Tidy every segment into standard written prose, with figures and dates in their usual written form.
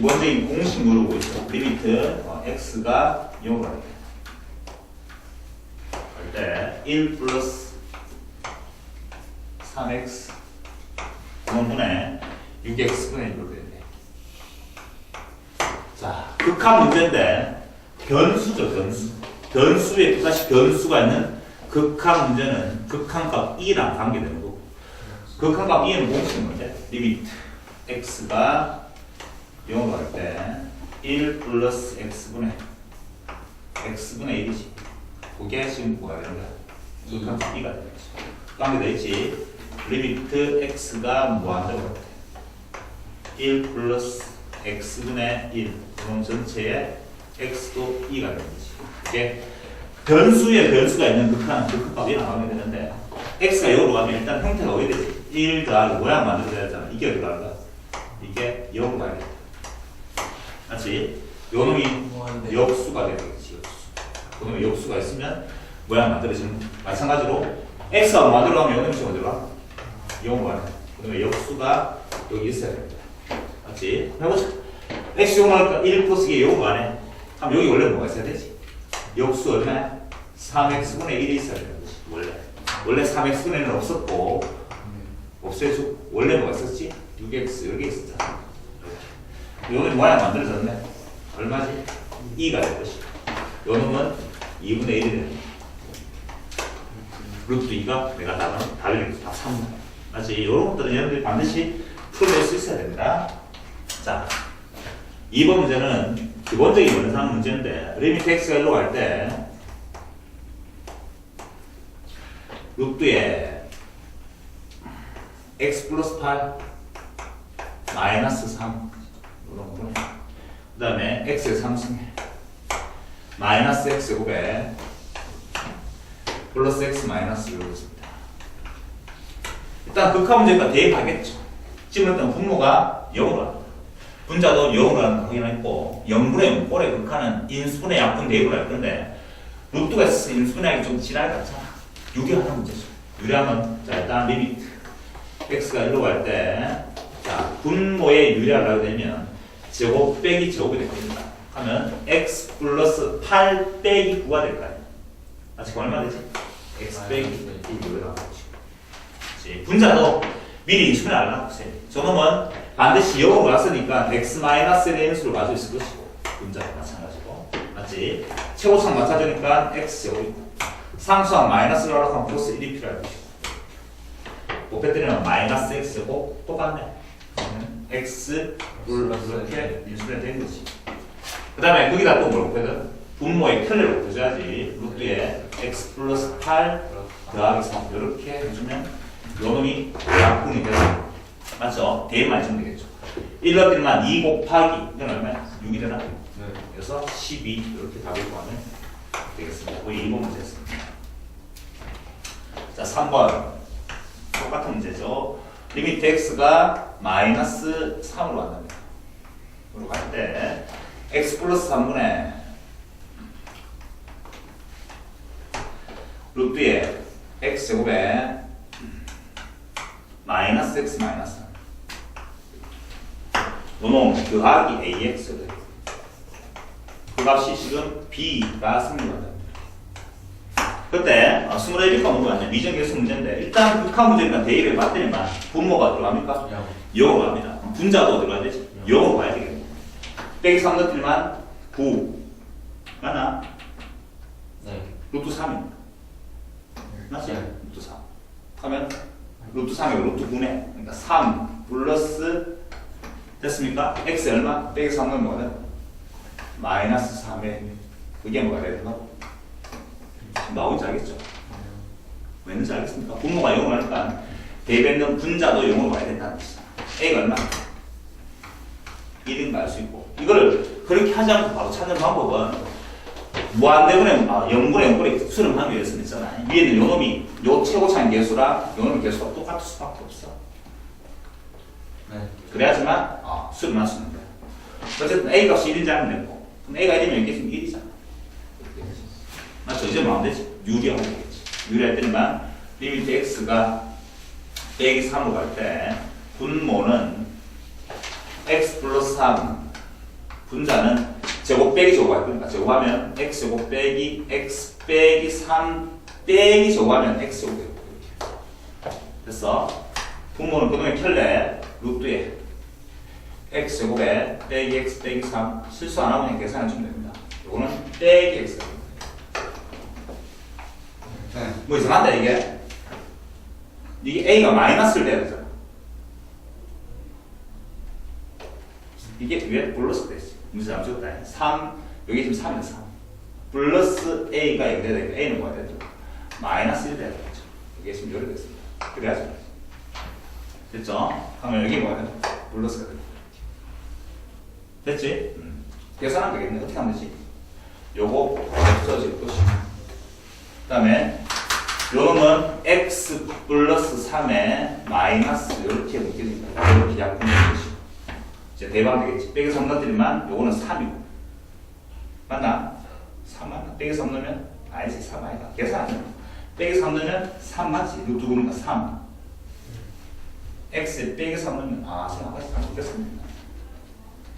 기본적인 공식 모르고 있어. 리미트 x가 0으로 갈 때 1 플러스 3x 분의 6x분의 1로 되네. 자, 극한 문제인데 변수죠, 변수. 변수에 또다시 변수가 있는 극한 문제는 극한값 2랑 관계되는 거고, 극한값 2는 공식이 뭔데? 리미트 x가 0으로 갈 때 1 플러스 x분의 1이지. 그게 지금 뭐야 되는 거야? 극한값 2가 되는 거지. 관계되어 있지. 리미트 x가 무한대로 갈 때 1 플러스 x분의 1 그럼 전체에 x도 2가 되는 거지. 이게 변수에 변수가 있는 극한 극한값이 나가게 되는데 x가 0으로 가면 일단 형태가 어디 되지? 1 더하기 모양 만들어야 되잖아. 이게 어디 가는가? 이게 0으로 가야 돼. 맞지? 요 놈이 역수가 되는 거지. 역수. 그러면 역수가 있으면 모양 만들어지는 마찬가지로 x가 만들어 가면 요 놈이 어디로 가? 0으로 가네. 그러면 역수가 여기 있어야 됩니다. 맞지? 해보자. x 0으로 하니까 1 플러스 이게 0으로 가네. 그럼 여기 원래 뭐가 있어야 되지? 역수 얼마야? 3x분의 1이 있어야 되는 거지. 원래 3x분의 1은 없었고 없애주고 원래 뭐가 있었지? 6x 여기 있었잖아. 요놈이 모양 만들어졌네. 얼마지? 2가 될 것이. 요놈은 2분의 1이 되는 거야. 루트 2가 내가 나가는 답이 다 3. 맞지? 요런 것들은 여러분들이 반드시 풀어낼 수 있어야 됩니다. 자, 2번 문제는 기본적인 원상 문제인데 리미트 x가 1로 갈 때 루트에 x 플러스 8 마이너스 3 이런 거. 그 다음에 x의 3승에 마이너스 x 곱에 플러스 x 마이너스 1로 있습니다. 일단 극한 문제니까 대입하겠죠. 지금 일단 분모가 0으로 합니다. 분자도 0으로 하는 거 확인했고 0분의 0 꼴의 극한은 인수분의 약분 대입을 할 건데 루트가 있어서 인수분의 약이 좀 지랄 같잖아. 유리하는 문제죠. 유리하면 자 일단 리미트 x가 1로 갈 때 자 분모에 유리하게 하게 되면 제곱 빼기 제곱이 될 겁니다. 하면 x 플러스 8 빼기 9가 될 거 아니야. 지금 얼마 되지? x 빼기 2가 나오지. 분자도 미리 인수분해 알아놓고 있어요. 저놈은 반드시 0으로 갔으니까 x 마이너스의 인수를 가지고 있을 것이고 분자도 마찬가지고 맞지? 최고상 맞춰주니까 x제곱이고 상수항 마이너스를 하려고 하면 플러스 1이 필요할 것이고 곱했더니는 마이너스 x제곱 똑같네. x 이렇게 인수분해 된 거지. 그 다음에 거기다 또 뭘 곱해든? 분모의 편을 곱해줘야지. 루트에 x 플러스 8 더하기 3 이렇게 해주면 요놈이 약분이 돼서 맞죠? 대입만 해주면 되겠죠. 1 넣었더니만 2 곱하기 이건 얼마야? 6이 되나? 네. 그래서 12 이렇게 답을 구하면 되겠습니다. 거의 2번 문제였습니다. 자 3번 똑같은 문제죠. 리미트 x가 마이너스 3으로 간답니다. 으로 갈 때 x 플러스 3분의 루트에 x 제곱에 마이너스 x 마이너스 요놈 더하기 ax 그 값이 지금 b가 승리가 됩니다. 그때 21번 문제가 미정계수 문제인데 일단 극한 문제니까 대입에 맞더니만 분모가 들어갑니까? 0으로 갑니다. 분자도 들어가야 되지. 0으로 가야 되겠네. 빼기 3 넣더니만 9 맞나? 네. 루트 3입니다. 맞지? 루트 3 하면 루트 3이고 루트 9네. 그러니까 3 플러스 됐습니까? x 얼마? 빼기 3 넣으면 뭐가 돼? 마이너스 3에 그게 뭐가 되는 거? 나오는지 알겠죠? 왜 있는지 알겠습니까? 분모가 0으로 하니까 대입했는 분자도 0으로 가야 된다는 뜻이야. a가 얼마? 1인 거 알 수 있고 이거를 그렇게 하지 않고 바로 찾는 방법은 무한대분의 0분의 0분의 수렴하기 위해서는 있잖아. 위에는 요놈이 요 최고차인 개수랑 요놈의 개수가 똑같을 수밖에 없어. 네. 그래야지만 수렴할 수 있는 거야. 어쨌든 a 값이 1인지 알면 되고 그럼 a가 1이면 여기 있으면 1이잖아. 맞죠? 이제 뭐 하면 되지? 유리하면 되겠지. 유리할 때만 리미트 x가 빼기 3으로 갈 때 분모는 x 플러스 3 분자는 제곱 빼기 제곱할 거니까 제곱하면 x제곱 빼기 x 빼기 3 빼기 제곱하면 x제곱 되고 이렇게. 그래서 분모는 그놈의 켤레 루트에 x제곱에 빼기 x 빼기 3 실수 안 하고 그냥 계산해 주면 됩니다. 요거는 빼기 x. 네. 뭐 이상한다 이게. 이게 a가 마이너스를 돼야 되잖아. 이게 위에 플러스 돼 있어. 문제 안 찍었다. 3 여기 지금 3이다 3. 플러스 a가 여기 돼야 되니까 a는 뭐가 되죠? 마이너스 1 돼야 되죠. 이게 지금 요리 됐습니다. 그래야지. 됐죠? 그러면 여기 뭐야? 플러스가 되죠. 됐지? 계산하면 되겠네. 어떻게 하면 되지? 요거 없어질 것이고 그 다음에 요놈은 x 플러스 3에 마이너스 이렇게 묶여집니다. 이렇게 약분될 것이고 이제 대박 되겠지. 빼기 3 넣어드리면 요거는 3이고 맞나? 3 맞나? 빼기 3 넣으면 아니지 3 아니다. 계산 안 해. 빼기 3 넣으면 3 맞지? 이거 두 개니까 3 x에 빼기 3 넣으면 아 생각하지 잘못됐습니다.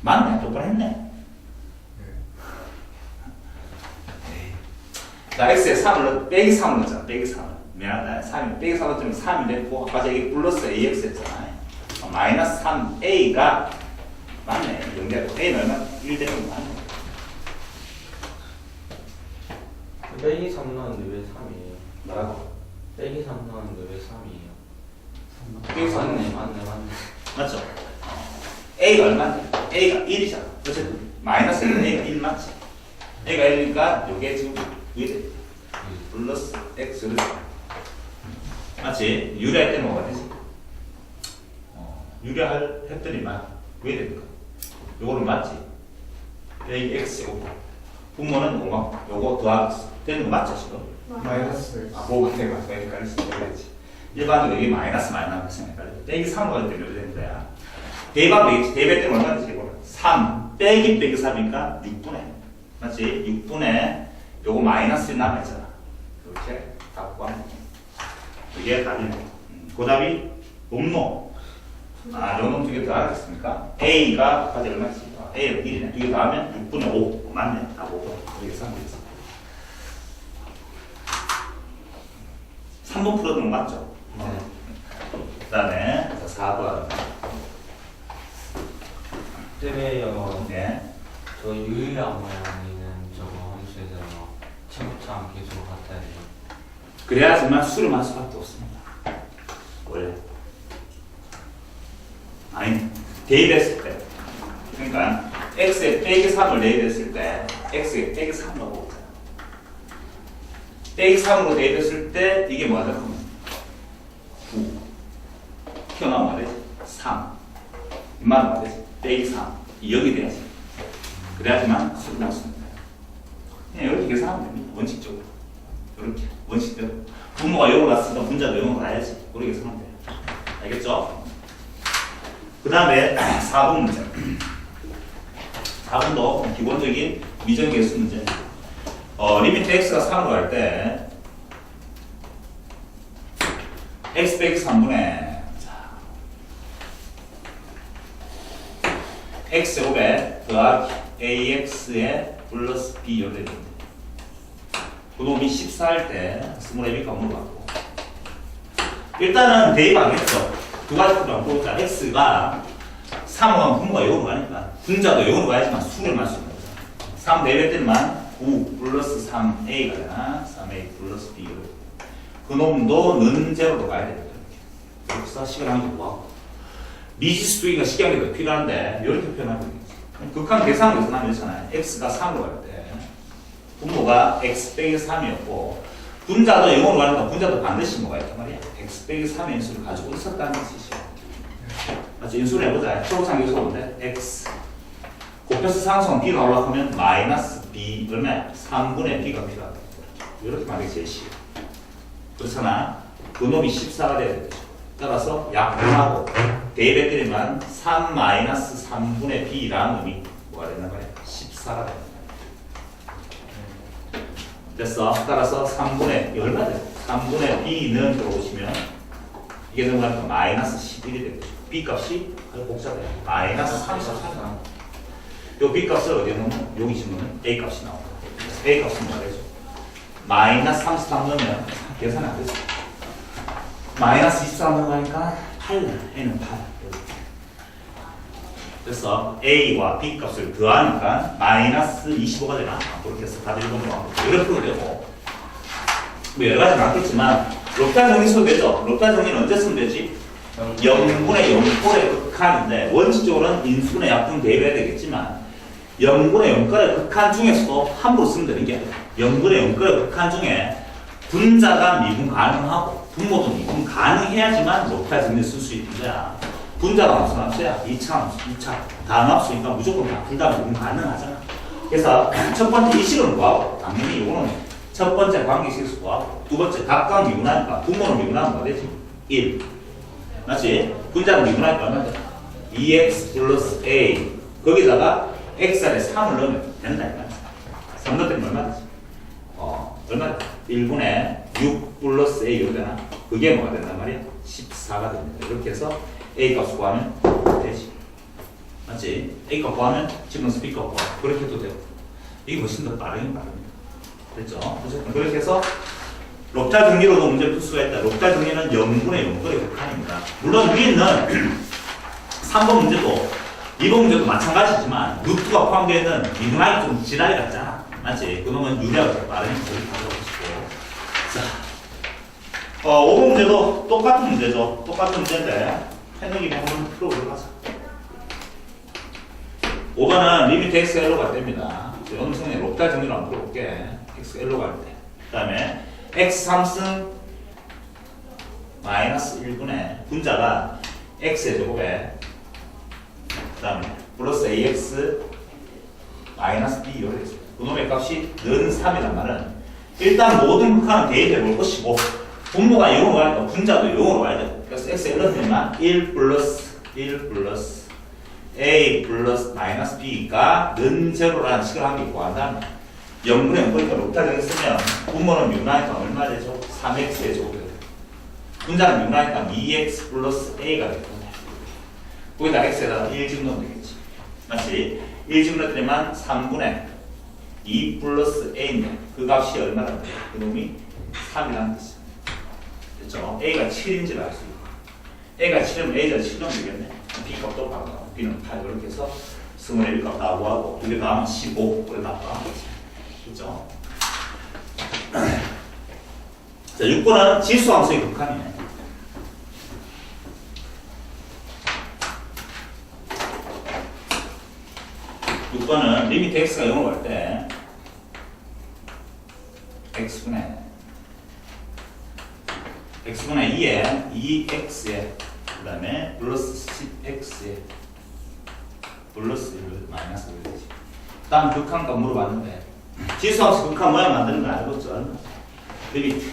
맞네. 똑바로 했네. 자, x에 3을 빼기 3을 넣었잖아. 빼기 3을. 미안하다. 3이 빼기 3을 넣으면 3이 됐고 아까 저기 플러스 ax 했잖아. 마이너스 3a가 맞네. 연결. a는 얼마? 1 되는 거 맞네. 빼기 3 넣었는데 왜 3이에요? 뭐라고? 빼기 3 넣었는데 왜 3이에요? 빼기 3 맞네 맞네 맞네. 맞죠? a가 얼마인데? a가 1이잖아. 어쨌든 마이너스 1은 a가 1 맞지? a가 1이니까 요게 지금 위에 돼. 플러스 x를 맞지? 유리할 때는 뭐가 되지? 유리할 했더니만 왜 됩니까? 요거는 맞지? 빼기 x고 분모는 요거 더하기 되는 거 맞죠 지금? 마이너스 아 뭐가 되는 거야? 왜 헷갈리지? 그랬지. 일반적으로 여기 마이너스 생각할래. 빼기 3을 할 때는 이렇게 되는 거야. 대입하면 되겠지. 대입할 때는 얼마 되지? 3 빼기 3이니까 6분의 맞지? 6분의 요거 마이너스 남아있잖아. 이렇게 갖고 하면 이게 답이네. 그 답이 분모. 아, 요놈 두 개 더하겠습니까? A가 아까지 얼마지? A가 1이네. 두 개 더하면 6분의 5. 맞네. 다 5번. 여기 3번 있어. 3번 풀어두는 거 맞죠? 네. 그 다음에 4번. 때려요. 네. 저 유일한 모양이는 저거 함수에서 체육장 계속 같아야 돼요. 그래야지만 수를 할 수밖에 없습니다. 원래. 아니, 대입했을 때. 그러니까, x에 빼기 3을 대입했을 때, x에 빼기 3 넣어보자. 빼기 3으로 대입했을 때, 이게 뭐하다? 9. 튀어나오면 안 되지? 3. 이만 안 되지? 빼기 3. 0이 돼야지. 그래야지만 수를 넣습니다. 그냥 이렇게 계산하면 됩니다. 원칙적으로. 이렇게. 원칙대로. 분모가 0으로 갔으니까 분자도 0으로 가야지. 그렇게 계산하면 돼요. 알겠죠? 그 다음에 4번 문제. 4번도 기본적인 미정계수 문제. 리미트 x가 3으로 갈 때 x 빼기 3분의 x제곱에 더하기 ax에 플러스 b 이렇게 됩니다. 그놈이 14 할 때 스몰 ab가 물어봤고 일단은 대입하겠죠. 두 가지 풀어 보자. x가 3은 분모가 0으로 가니까 분자도 0으로 가야지만 수를 할 수 있는 거죠. 3 대입할 때만 9 플러스 3a가 되나 3a 플러스 b 그놈도 는 제로로 가야 되거든요. 여기서 시간하는 게 뭐하고 미지수기가 시간이 필요한데 이렇게 표현하고 있겠지. 극한 계산을 해서 나면 이렇잖아요. x가 3으로 갈 때 분모가 x 빼기 3이었고 분자도 0으로 가니까 분자도 반드시 뭐가 있단 말이야. x 빼기 3의 인수를 가지고 있었다는 뜻이죠. 맞죠? 인수를 해보자. 초록상 요소 뭔데? x 곱해서 상수는 b가 올라가면 마이너스 b 얼마야? 3분의 b가 필요하다. 이렇게 말이 제일 쉬워. 그렇잖아. 그놈이 14가 돼야 되죠. 따라서 약분하고 대입했더니만 3 마이너스 3분의 b라는 놈이 뭐가 된단 말이야? 14가 된다. 됐어. 따라서 3분의 얼마 돼? 3분의 b는 들어오시면 이게 들어가니까 마이너스 11이 되겠죠. b 값이 아주 복잡해요. 마이너스 33. 요 B값을 어디에 넣으면 여기 지금 A값이 나오고 A값은 뭐가 되죠? 마이너스 33 넣으면 계산이 안 되죠. 마이너스 24 넣으니까 8, A는 8. 그래서 A와 B 값을 더하니까 마이너스 25가 되나? 그렇게 해서 다들 이런 거 이렇게 풀어도 되고 뭐 여러 가지 많겠지만 롭탈 정리 써도 되죠? 롭탈 정리는 언제 쓰면 되지? 0분의 0꼴의 극한인데 원칙적으로는 인수분의 약분 대입해야 되겠지만 0분의 0꼴의 극한 중에서도 함부로 쓰면 되는 게 아니라 0분의 0꼴의 극한 중에 분자가 미분 가능하고 분모도 미분 가능해야지만 롭탈 정리를 쓸 수 있는 거야. 분자가 무슨 합수야? 2차 함수, 2차 다음 합수니까 무조건 다 둘 다 미분 가능하잖아. 그래서 첫 번째 이 식은 뭐하고 당연히 이거는 첫 번째 관계식에서 뭐하고 두 번째 각각 미분하니까 분모는 미분하면 뭐가 되지? 1 맞지? 분자는 미분하니까 얼마 돼? 2x 플러스 a 거기다가 x 안에 3을 넣으면 된다 이거야. 3 넣으면 얼마 되지? 얼마? 1분의 6 플러스 a 이렇게 되나? 그게 뭐가 된단 말이야? 14가 됩니다. 이렇게 해서 a 값 구하면 되지. 맞지? a 값 구하면 지금 b 값 구하 그렇게 해도 되고 이게 훨씬 더 빠르긴 빠릅니다. 됐죠? 어쨌든 그렇게 해서 롭탈 정리로도 문제 풀 수가 있다. 롭탈 정리는 0분의 0꼴의 극한입니다. 물론 위에는 3번 문제도 2번 문제도 마찬가지지만 루트가 포함되어 있는 미분하기 좀 지랄이 같잖아. 맞지? 그러면 유리하고 더 빠르니까 그렇게 가져오시고. 자, 5번 문제도 똑같은 문제죠. 똑같은 문제인데 해석이 보면 풀어보도록 하자. 5번은 리미트 x L로 갈 때입니다. 연승의 롭탈 정리를 한번 풀어볼게. x L로 갈 때. 그 다음에 x 3승 마이너스 1분의 분자가 x의 제곱에 그 다음에 플러스 ax 마이너스 b 이렇게 있습니다. 그놈의 값이 는 3이란 말은 일단 모든 극한은 대입해 볼 것이고 분모가 0으로 가니까 분자도 0으로 가야 돼. 그래서 x L은 되면 1 플러스 a 플러스 마이너스 b가 는 제로라는 식을 한 개 구한 다음에 0분의 0거니까 롭탈 정리 쓰면 분모는 미분하니까 얼마 되죠? 3x의 제곱이 되죠. 분자는 미분하니까 2x 플러스 a가 되거든요. 거기다 x에다가 1 집어넣으면 되겠지. 맞지? 1 집어넣으면 3분의 2 플러스 a인데 그 값이 얼마나 돼요? 그놈이 3이라는 뜻이야. 됐죠? a가 7인지를 알 수 있고 a가 7이면 a가 7이면 되겠네. b 값도 바로 b는 8 이렇게 해서 21 값 나오고 두개 더하면 15 그래 나와. 그죠? 자, 6번은 지수함수의 극한이네. 는 리미트 x가 0으로 갈 때 x분의 2에 2x에 그 다음에 플러스 10x에 플러스 1 마이너스 1 되지. 다음 극한값 물어봤는데 지수함수 극한 모양 만드는 거 알겠죠? 리미트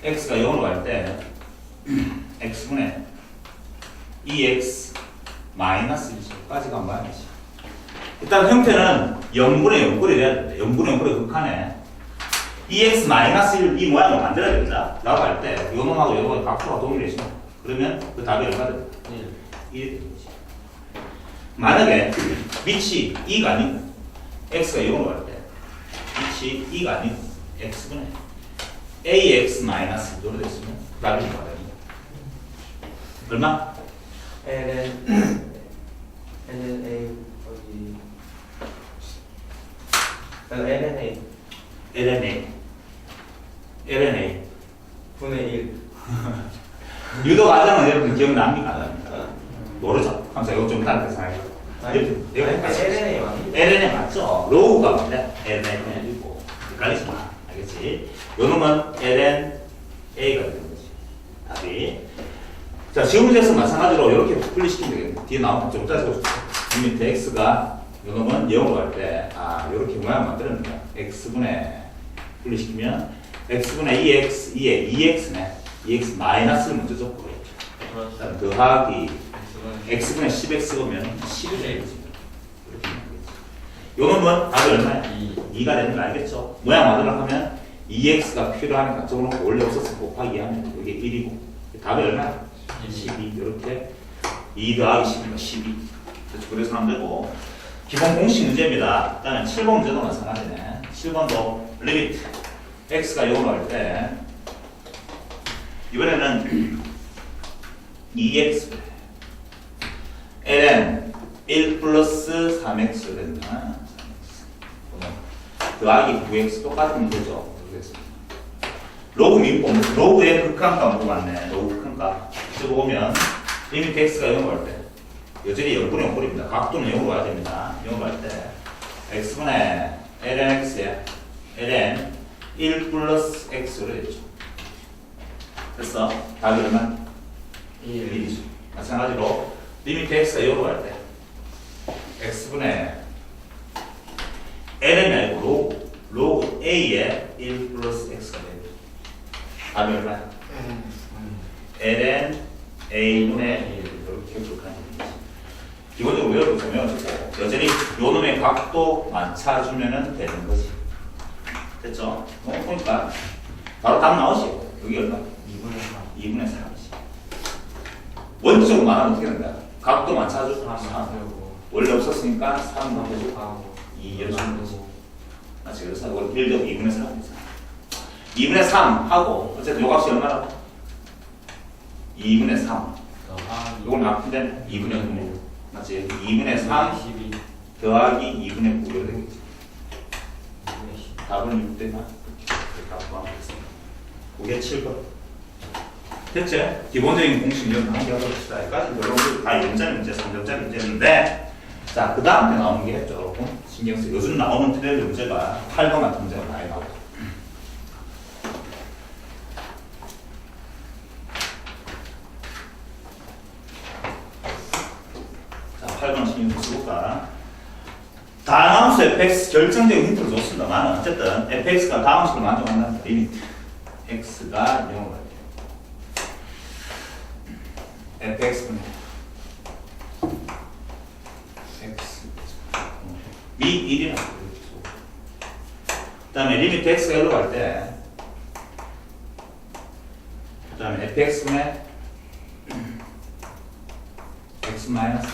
x가 0으로 갈 때 x분의 2x 마이너스 1까지 간 모양이지. 일단 형태는 0분의 0꼴이 돼야 된다. 0분의 0꼴의 극한에 2x 마이너스 1 이 모양을 만들어야 된다. 라고 할 때 요놈하고 요놈하고 각도가 동일해지죠. 그러면 그 답이 얼마 된다? 1이 되는 거지. 만약에 밑이 2가 아니고 x가 0으로 갈 때 밑이 2가 아니고 x분의 ax 마이너스 1로 됐으면 답이 얼마 됩니다. 얼마? ln a 거기 LNA 분의 1 유도 과정은 여러분 기억납니까? 모르죠? 항상 이거 좀 이따 계산해요. ln a 맞니? LNA 맞죠? 로우가 뭔데? LNA이고 헷갈리지 마. 알겠지? 요 놈은 LNA가 되는 거지. 답이. 자, 지금 문제에서 마찬가지로 이렇게 분리시키면 되겠네. 뒤에 나오면 좀 짜증 리미트 x가 요 놈은 0으로 갈 때, 요렇게 모양 만들었는 거야. x분의, 분리시키면, x분의 2x, 2에 2x네. 2x 마이너스를 먼저 적고, 그 다음 더하기, x분의 10x 오면 10이 되겠지. 이렇게 되겠지. 요 놈은 답이 얼마야? 2가 되는 거 알겠죠? 모양 만들어 하면 2x가 필요하니까 적어놓고 원래 없었을 곱하기 하면 이게 1이고, 답이 얼마야? 12. 이렇게 2 더하기 10이니까 12. 그래서 하면 되고, 기본 공식 문제입니다. 그다음에 7번 문제도 마찬가지네. 7번도 리미트 x가 0으로 할 때 이번에는 2x ln 1 플러스 3x 된다. 더하기 9x 똑같은 문제죠. 로그 미분, 로그의 극한값 물어봤네. 로그 극한값. 이거 보면 리미트 x가 0으로 할 때 여전히 0분의 0꼴입니다. 각도는 0으로 가야 됩니다. 0으로 할 때 x분의 ln x에 ln 1 플러스 x로 되죠. 그래서 답이 얼마? 1이죠. 마찬가지로 리미트 x가 0으로 갈 때 x분의 ln이 아니고 로그 a에 1 플러스 x가 되죠. 답이 얼마? ln a분의 1 이렇게 극한이 되죠. 기본적으로 외워두면 여전히 요 놈의 각도 맞춰주면 되는 거지. 됐죠? 보니까 바로 답 나오시고 여기 얼마? 2분의 3이지. 원칙적으로 말하면 어떻게 된다? 각도 맞춰주면 3. 원래 없었으니까 3 넣고 2 열어주는 거지. 맞지? 그래서 이걸 1 더하기 2분의 3이잖아. 2분의 3 하고 어쨌든 요 값이 얼마라고? 2분의 3. 이걸 나쁜데 2분의 9. 맞지? 2분의 3 더하기 2분의 9 이렇게 되겠지. 답은 6대나 이렇게 갖고 하면 되겠습니다. 그게 7번. 됐지? 기본적인 공식 이런 단계 하봅시다. 여기까지 여러분들 다 2점짜리 문제, 3점짜리 문제였는데 자, 그 다음에 나오는 게 조금 신경 쓰여. 요즘 나오는 트레일 문제가 8번 같은 문제가 많이 나오고. 자, 8번 신경 쓰고가 다함수 fx 결정적인 힌트를 줬습니다만 어쨌든 fx가 다함수를 만족한다는 리미트 x가 0으로 갈게요. fx는 x 미 1이라고 그 다음에 리미트 x가 1로 갈 때 그 다음에 fx분의 x 마이너스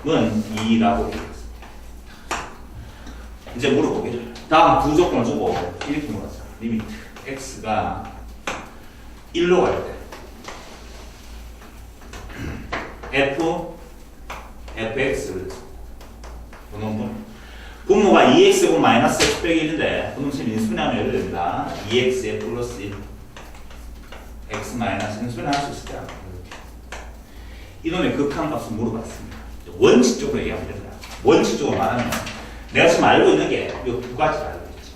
는 2라고 되겠습니다. 이제 물어보기를 다음 두 조건을 주고 이렇게 물었죠. 리미트 x가 1로 갈 때 fx를 분모가 2x분 마이너스 x 빼기 1인데 분모식 인수분해하면 이렇게 됩니다. 2x 플러스 1 x 마이너스 인수분해 할 수 있을 때 이놈의 극한값을 물어봤습니다. 원칙적으로 얘기하면 됩니다. 원칙적으로 말하면 내가 지금 알고 있는 게 이 두 가지를 알고 있지.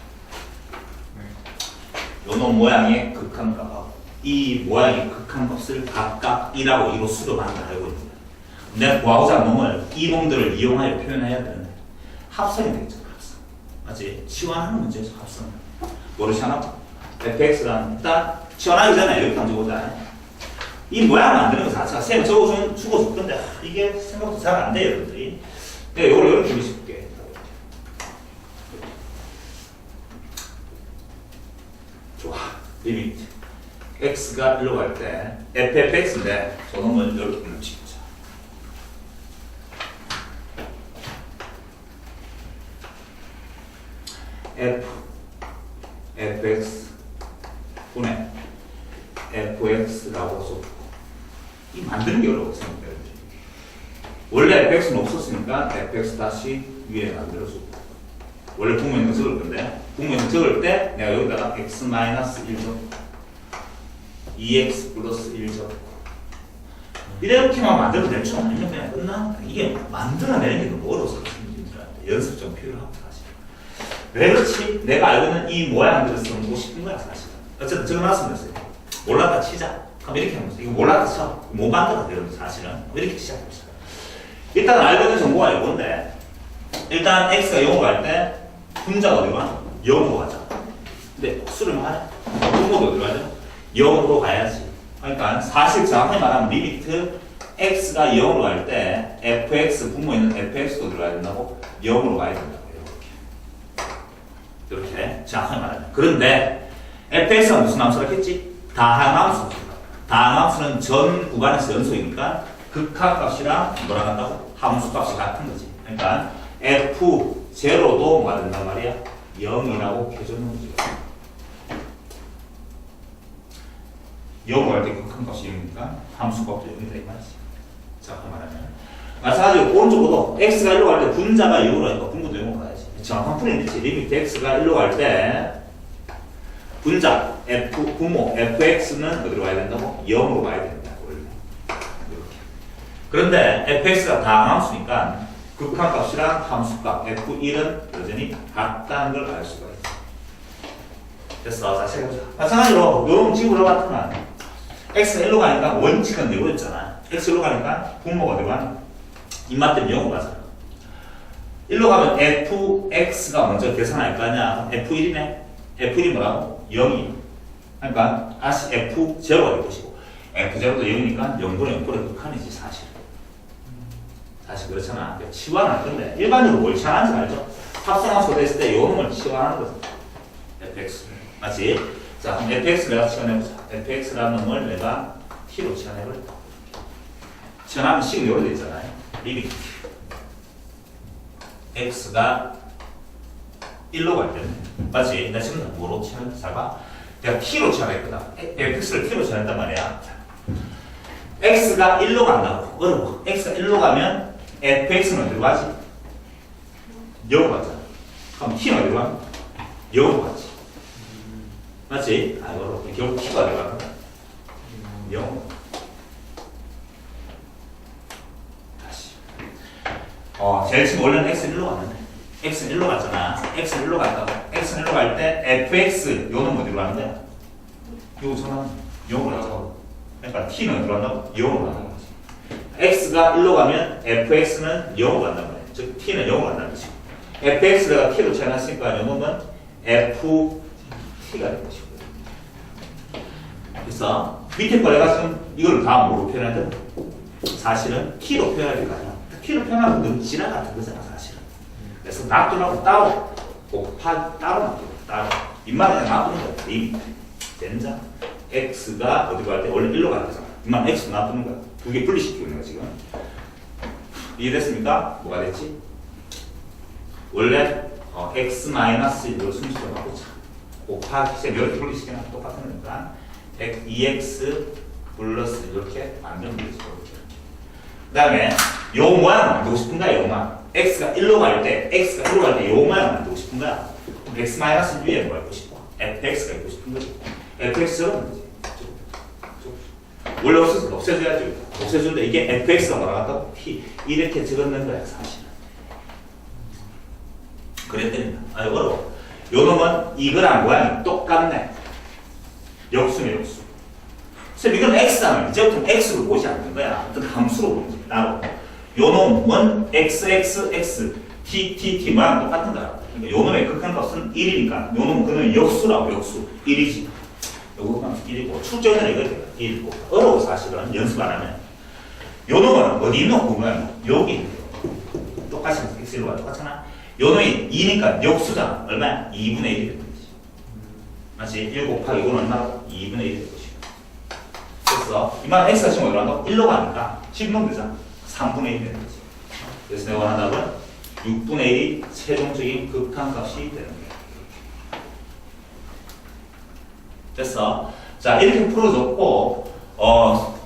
요놈 모양의 극한값하고 이 모양의 극한값을 각각 1하고 2로 수렴하는 걸 알고 있는 거야. 내가 구하고자 하는 놈을 이 놈들을 이용하여 표현해야 되는데 합성이 되겠죠. 합성. 맞지? 치환하는 문제에서 합성. 모르시나? fx랑 일단 치환하기 전에 여기 던져보자. 이 모양을 만드는 거 자체가 쌤 적어주고 줬던데 이게 생각보다 잘 안 돼요, 여러분들이. 내가 이걸 이렇게 해줄게. 좋아. 리미트 x가 1로 갈 때 fx인데 저놈을 이렇게 붙이자. fx 분의 fx라고 써. 이 만드는 게 어려웠어요. 원래 fx는 없었으니까 fx 다시 위에 만들어주고 원래 분모에 있는 거 적을 건데 분모에 있는 거 적을 때 내가 여기다가 x 마이너스 1 적고 2x 플러스 1 적고 이렇게만 만들면 될 줄 아니면 그냥 끝나? 이게 만들어내는 게 너무 어려워서 연습 좀 필요하고 사실. 왜 그렇지? 내가 알고 있는 이 모양들을 쓰고 싶은 거야 사실. 어쨌든 적어놨으면 됐어요. 몰랐다 치자. 그럼 이렇게 하면 돼. 이거 몰랐다 쳐. 못 만들어 돼요 사실은. 이렇게 시작합시다. 일단 알고 있는 정보가 이건데 일단 x가 0으로 갈 때 분자가 어디로 가죠? 0으로 가죠. 근데 수렴 하냐? 분모도 어디로 가죠? 0으로 가야지. 그러니까 사실 정확히 말하면 리미트 x가 0으로 갈 때 fx 분모에 있는 fx도 들어가야 된다고 0으로 가야 된다고 이렇게 정확하게 말하면. 그런데 fx가 무슨 함수라고 했지? 다항함수. 다항함수는 전 구간에서 연속이니까 극한값이랑 뭐라 한다고? 함수값이 같은 거지. 그러니까 F0도 뭐가 된단 말이야? 0이라고 켜주는 거죠. 0으로 할 때 극한 값이 0이니까 함수값도 0이다 이 말이지. 자, 그 말하면 마찬가지로 오른쪽으로도 x가 1로 갈 때 분자가 0으로 하니까 분모도 0으로 가야지. 정확한 풀이는 리미트 x가 1로 갈 때 분자 f 분모 fx는 어디로 가야 된다고? 0으로 가야 된다. 원래 이렇게. 그런데 fx가 다 함수니까 극한 값이랑 함수값 f1은 여전히 같다는 걸 알 수가 있어. 됐어. 자, 해보자. 마찬가지로 요 지구로 같으면 x가 1로 가니까 원칙은 내버렸잖아. x 1로 가니까 분모가 되면 입맛 때문에 0으로 가잖아. 1로 가면 fx가 먼저 계산할 거 아니야. f1이네. f1이 뭐라고? 0이. 그러니까 다시 f0가 될 것이고 f0도 0이니까 0분의 0분의 극한이지 사실. 사실 그렇잖아. 치환할 건데 일반적으로 뭘 치환하는지 알죠? 합성함수 됐을 때 요 놈을 치환하는 거죠. fx. 맞지? 자, 그럼 fx 내가 치환해보자. fx라는 놈을 내가 t로 치환해버렸다. 치환하면 식은 요로 돼 있잖아요. 리미트 x가 1로 갈 때는 맞지? 나 지금 뭐로 치환했지? 잘 봐. 내가 t로 치환했거든. fx를 t로 치환했단 말이야. x가 1로 간다고. 어려워. x가 1로 가면 fx는 어디로 가지? 0으로 가잖아. 그럼 t는 어디로 가? 0으로 가지. 맞지? 아, 어려워. 결국 t가 어디로 가거든? 0. 다시. 제일 지금 원래는 x는 1로 갔는데 x는 1로 갔잖아. x는 1로 갔다고. x는 1로 갈 때 fx 요는 어디로 가는데? 요 전환 0으로 가자고. 그러니까 t는 어디로 간다고? 0으로 가는 거지. x가 1로 가면 fx는 0으로 간단 말이야. 즉 t는 0으로 간다는 거지. fx가 t로 치환했으니까 요 놈은 ft가 될 것이고. 그래서 밑에 거 내가 지금 이걸 다 뭐로 표현해야 돼? 사실은 t로 표현해야 될 거 아니야. t로 표현하면 넌 지나 같은 거잖아 사실은. 그래서 놔두라고 따로 곱하기 따로 놔두고 따로 입만 그냥 놔두는 거야. 리미트 된자 x가 어디로 갈 때 원래 1로 가는 거잖아. 입만 x 놔두는 거야. 두 개 분리시키고 있는 거야 지금. 이해됐습니까? 뭐가 됐지? 원래 x-1로 순수로 바꾸자. 곱하기 이렇게 분리시키면 똑같은 거니까 2x 플러스 이렇게 만들면 되지. 그 다음에 요 모양을 만들고 싶은 거야. 요 모양. x가 1로 갈 때 x가 1로 갈 때 요 모양을 만들고 싶은 거야. x-1에 뭐 갖고 싶어? fx가 있고 싶은 거지. fx는 뭐지? 원래 없어서 없애줘야지. 없애주는데 이게 fx가 뭐라고 한다고? t. 이렇게 적었는 거야 사실은. 그랬답니다. 아, 어려워. 요 놈은 이거랑 모양이 똑같네. 역수네 역수. 쌤 이건 x잖아. 이제부터는 x로 보지 않는 거야. 어떤 함수로 보지. 따로. 요 놈은 xxx t 모양 똑같은 거야. 그러니까 요 놈의 극한 값은 1이니까 요 놈은 그놈의 역수라고 역수. 1이지. 요거만 1이고 출제는 이거 1이고 어려워 사실은 연습 안 하면. 요 놈은 어디 있노? 보면 여기 있는 거. 똑같이 x로 똑같잖아. 요 놈이 2니까 역수잖아. 얼마야? 2분의 1이 되는 거지. 맞지? 1 곱하기 5는 얼마고? 2분의 1이 되는 것이고. 그래서 이만 x가 지금 어디로 간다고? 1로 가니까 10 넣으면 되잖아. 3분의 1이 되는 거지. 그래서 내가 원하는 답은 6분의 1이 최종적인 극한값이 되는 거야. 됐어. 자, 이렇게 풀어줬고,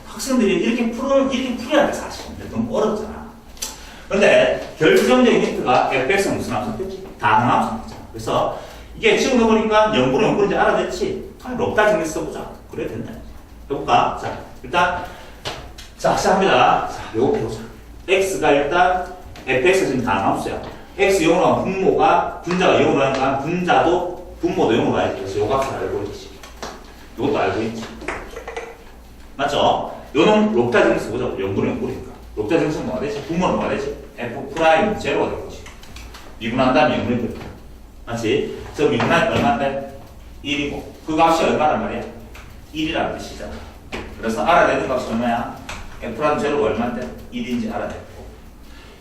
학생들이 이렇게 풀어야 돼, 사실. 근데 너무 어렵잖아. 근데, 결정적인 힌트가 fx는 무슨 함수겠지? 다항함수겠잖아. 그래서, 이게 지금 넣어보니까 0분의 0분인지 알아냈지? 럽다 정리 써보자. 그래야 된다. 해볼까? 자, 일단, 자, 시작합니다. 자, 요거 배우자. x가 일단, fx가 지금 다항함수야. x 0으로 가면 분모가, 분자가 0으로 하니까 분자도, 분모도 0으로 가야지. 그래서 요 값을 알고 있지. 요것도 알고 있지. 맞죠? 요놈 롭타 정수 보자. 0분의 0분이니까. 롭타 정수는 뭐가 되지? 분모는 뭐가 되지? f 프라임 제로가 될 것이. 미분한 다음에 0분의 1. 맞지? 저 미분한 얼마인데? 1이고. 그 값이 얼마란 말이야? 1이라는 뜻이잖아. 그래서 알아내는 값이 얼마야? f 프라임 제로가 얼마인데? 1인지 알아냈고.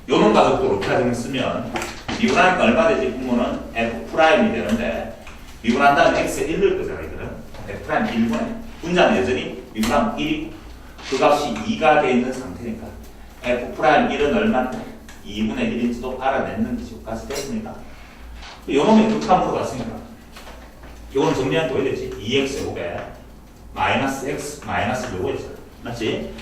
요놈 가족도 롭타 정수 쓰면 미분하니까 얼마 되지? 분모는 f 프라임이 되는데 미분한 다음에 x에 1 넣을 거잖아. f 프라임 1분의 분자는 여전히 미분하면 1이고 그 값이 2가 되어 있는 상태니까 f 프라임 1은 얼마인데? 2분의 1인지도 알아냈는지 지금까지 됐습니까? 요놈의 극한으로 갔으니까 요거는 정리할 때 왜 됐지? 2x 제곱에 마이너스 x 마이너스 요거였잖아. 맞지?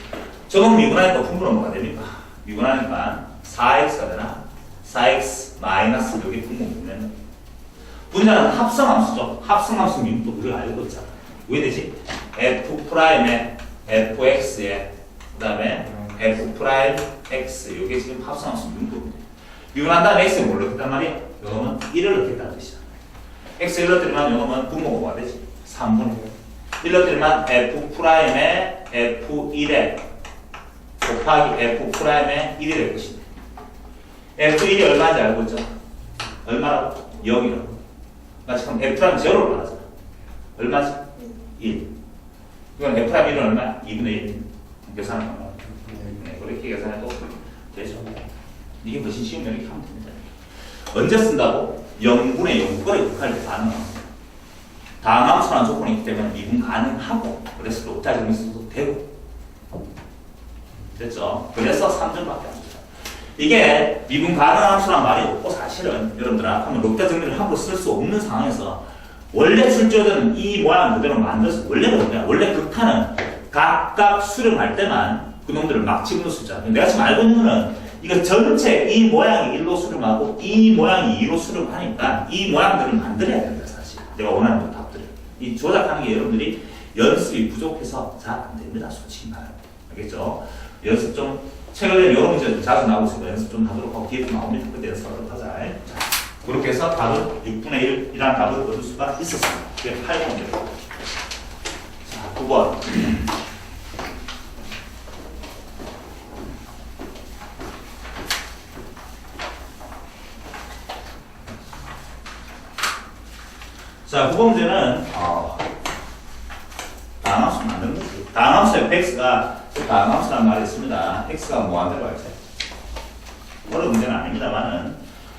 저놈 미분하니까 분모는 뭐가 됩니까? 미분하니까 4x가 되나? 4x 마이너스 여기 분모 분모는 분자는 합성함수죠. 합성함수 미분도 우리가 알고 있잖아. 왜 되지? f 프라임에 fx에 그 다음에 f 프라임 x 요게 지금 합성함수 미분도 미분한 다음에 x에 뭘 넣겠단 말이야? 요놈은 1을 넣겠다는 뜻이야. x 1 넣더니만 요놈은 분모가 뭐가 되지? 3분의 1 넣더니만 f 프라임에 f1에 곱하기 f 프라임에 1이 될 것이네. f1이 얼마인지 알고 있죠? 얼마라고? 0이라고. 마치 그럼 f 프라임 제로를 말하잖아. 얼마지? 1. 이건 f 프라임 1은 얼마야? 2분의 1. 계산하면 네, 그렇게 계산해도 되죠. 이게 훨씬 쉬우면 이렇게 하면 됩니다. 언제 쓴다고? 0분의 0거리 극한일 때 가능합니다. 다항함수라는 조건이 있기 때문에 미분 가능하고 그래서 록타 정리 써도 되고 됐죠? 그래서 3점밖에 안 돼요. 이게 미분 가능한 함수란 말이 없고 사실은 여러분들 하면 록타 정리를 함부로 쓸 수 없는 상황에서 원래 출제된 이 모양 그대로 만들어서 원래는 뭐냐? 원래 극한은 각각 수렴할 때만 그놈들을 막 집어넣을 수 있잖아. 내가 지금 알고 있는 거는 이거 전체 이 모양이 1로 수렴하고 이 모양이 2로 수렴하니까 이 모양들을 만들어야 된다 사실. 내가 원하는 답들을. 이 조작하는 게 여러분들이 연습이 부족해서 잘 안 됩니다. 솔직히 말하면. 알겠죠? 연습 좀 최근에 이런 문제들 자주 나오고 있으니까 연습 좀 하도록 하고 뒤에 또 나옵니다. 그때 연습하도록 하자. 자, 그렇게 해서 답은 6분의 1이라는 답을 얻을 수가 있었습니다. 그게 8번입니다. 자, 9번. 자, 9번 문제는 다항함수 만드는 거지. 다항함수 fx가 다항함수라는 말이 있습니다. x가 뭐한 대로 할지 어려운 문제는 아닙니다만은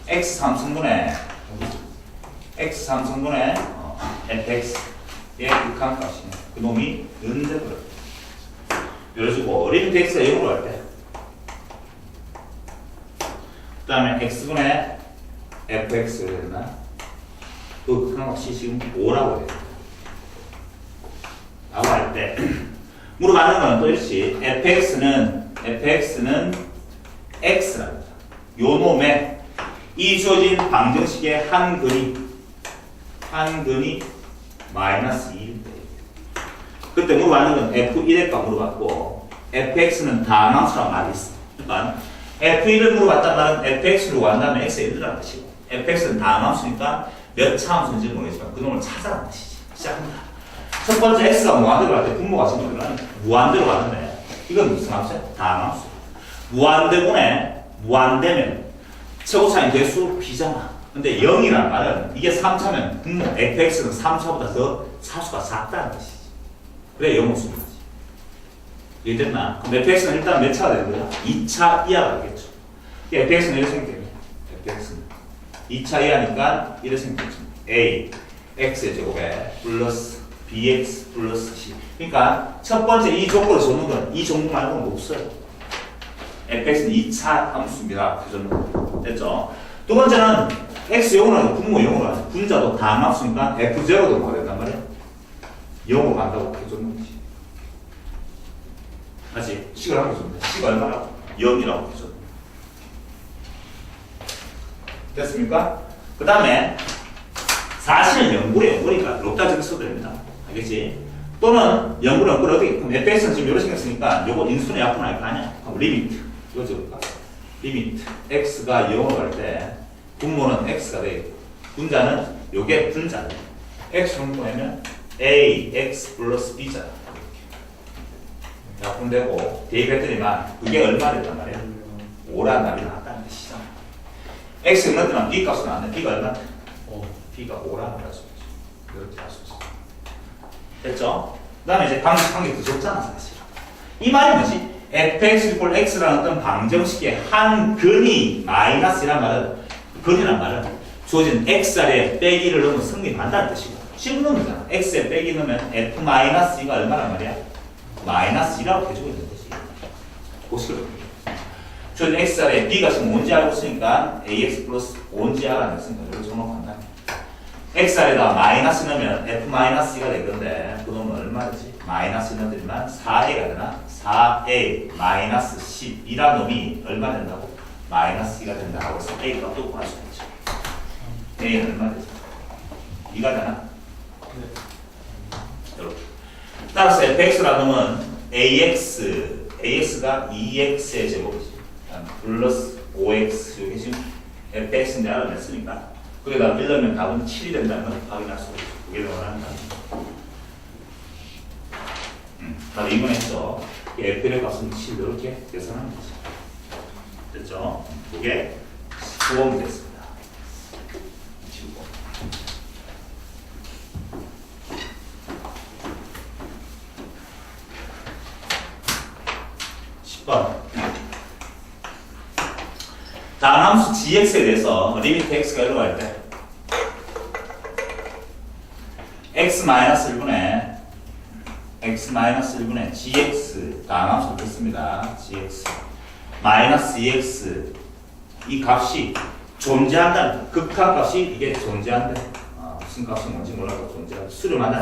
x 3승분의 fx의 극한값이네. 그 놈이 은제로 열어주고 리미트 x가 0으로 할 때 그 다음에 x분의 fx를 했나? 그 극한값이 지금 5라고 해요. 라고 할 때 물어봤는 건 또 이렇지. fx는 x랍니다. 요 놈의 이 주어진 방정식의 한 근이 마이너스 2일 때 그때 물어봤는 건 f1과 물어봤고 fx는 다항함수라는 말이 있어. 그러니까 f1을 물어봤단 말은 fx를 구한다면 x의 1이라는 뜻이고 fx는 다항함수니까 몇 차함수인지 모르겠지만 그 놈을 찾아라는 뜻이지. 시작합니다. 첫 번째 x가 무한대로 갈 때 분모가 지금 무한대로 가는데 이건 무슨 함수야? 다항함수. 무한대면 최고차인 대수 b잖아. 근데 0이란 말은 이게 3차면 분모 fx는 3차보다 더 차수가 작다는 뜻이지. 그래 0을 쓰는 거지. 이해됐나? 그럼 fx는 일단 몇 차가 되는 거야? 2차 이하가 되겠죠. fx는 이렇게 생각됩니다. fx는 2차 이하니까 이렇게 생각되죠. a x의 제곱에 플러스 bx 플러스 c. 그러니까 첫 번째 이 조건을 줬는 건 이 종목 말고는 없어요. fx는 2차 함수입니다. 그 정도 됐죠? 두 번째는 x 0으로 하는 분모 0으로 하는 분자도 다항함수니까 f0도 뭐가 된단 말이야? 0으로 간다고 해줬는 거지. 맞지? 식을 하고 있습니다. 식이 얼마라고? 0이라고 해줬는 됐습니까? 그 다음에 사실은 0분의 록타적으로 써도 됩니다. 알겠지? 또는 0분의 어떻게? 그럼 fx는 지금 이런 신경 쓰니까 요거 인수분해 약분할 거 아니야? 그럼 리미트. 이거 적을까? 리미트. x가 0으로 갈 때 분모는 x가 되고 분자는 요게 분자다. x 분모하면 ax 플러스 b잖아. 약분되고 대입했더니만 그게 얼마 됐단 말이야? 5라는 답이 나왔다는 뜻이잖아. x 넣었더니 b 값은 나왔네. b가 얼마? b가 5라는 걸 할 수 있지. 이렇게 할 수 있어. 됐죠? 그 다음에 이제 방식 한 개 더 줬잖아 사실. 이 말이 뭐지? fx = x라는 어떤 방정식의 한 근이 마이너스란 말은 근이란 말은 주어진 x자리에 빼기를 넣으면 성립한다는 뜻이고 식을 넣으면 x에 빼기 넣으면 f-2가 얼마란 말이야? -2라고 해주고 있는 거지. 그 식으로. 준 xr에 b가 지금 뭔지 알고 있으니까 ax 플러스 5인지 알아냈으니까 이걸 정말 간단해. xr에다 마이너스 넣으면 f-2가 되건데 그 놈은 얼마지? 마이너스 넣어드리면 4a가 되나? 4a 마이너스 12란 놈이 얼마 된다고? 마이너스 2가 된다고 해서 a가 또 구할 수 있죠. a는 얼마 되죠? 2가 되나? 이렇게. 따라서 fx라는 놈은 ax가 2x의 제곱이지. 플러스 5x 여기 지금 fx인데 알아냈으니까 거기다 1 넣으면 답은 7이 된다는 걸 확인할 수 있고 그게 원하는 답이죠. 바로 이번에서 f의 값은 7 이렇게 계산하면 되죠. 됐죠? 그게 19번이 됐습니다. 19번. 10번. 다음 함수 gx에 대해서 리미트 x가 1로 갈 때 x-1분의 x-1분의 gx 다음 함수 됐습니다. gx 마이너스 2x 이 값이 존재한다는 극한값이 이게 존재한다. 무슨 값이 뭔지 몰라도 존재한다. 수렴한다.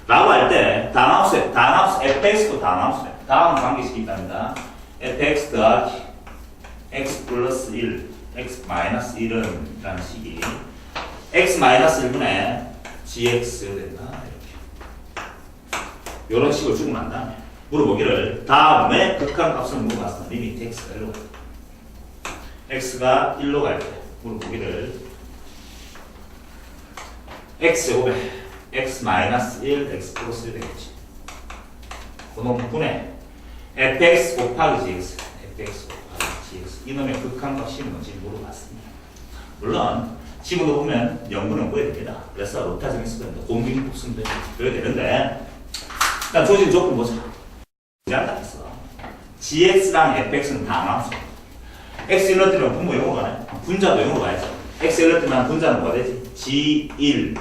라고 할 때 다음 함수 fx도 다음 함수네. 다음 관계식이 있답니다. fx 더하기 x 플러스 1 x 마이너스 1은 라는 식이 x 마이너스 1분의 gx 된다. 이렇게 이런 식으로 주고 난 다음에 물어보기를 다음에 극한값을 물어봤어. 리미트 x가 1로 갈 때 x가 1로 갈 때 물어보기를 x제곱에 x 마이너스 1 x 플러스 1 되겠지. 그놈 분의 fx 곱하기 gx fx 곱하기 gx 이놈의 극한값이 뭔지 물어봤습니다. 물론 지금도 보면 0분은 구해야 됩니다. 그래서 로타적인 수단도 공빙 수도 구해야 되는데 일단 조직 조건 보자. 존재한다 했어. gx랑 fx는 다 함수. x 1로 뜨면 분모 0으로 가네. 분자도 0으로 가야지. x 1로 뜨면 분자는 뭐가 되지? g1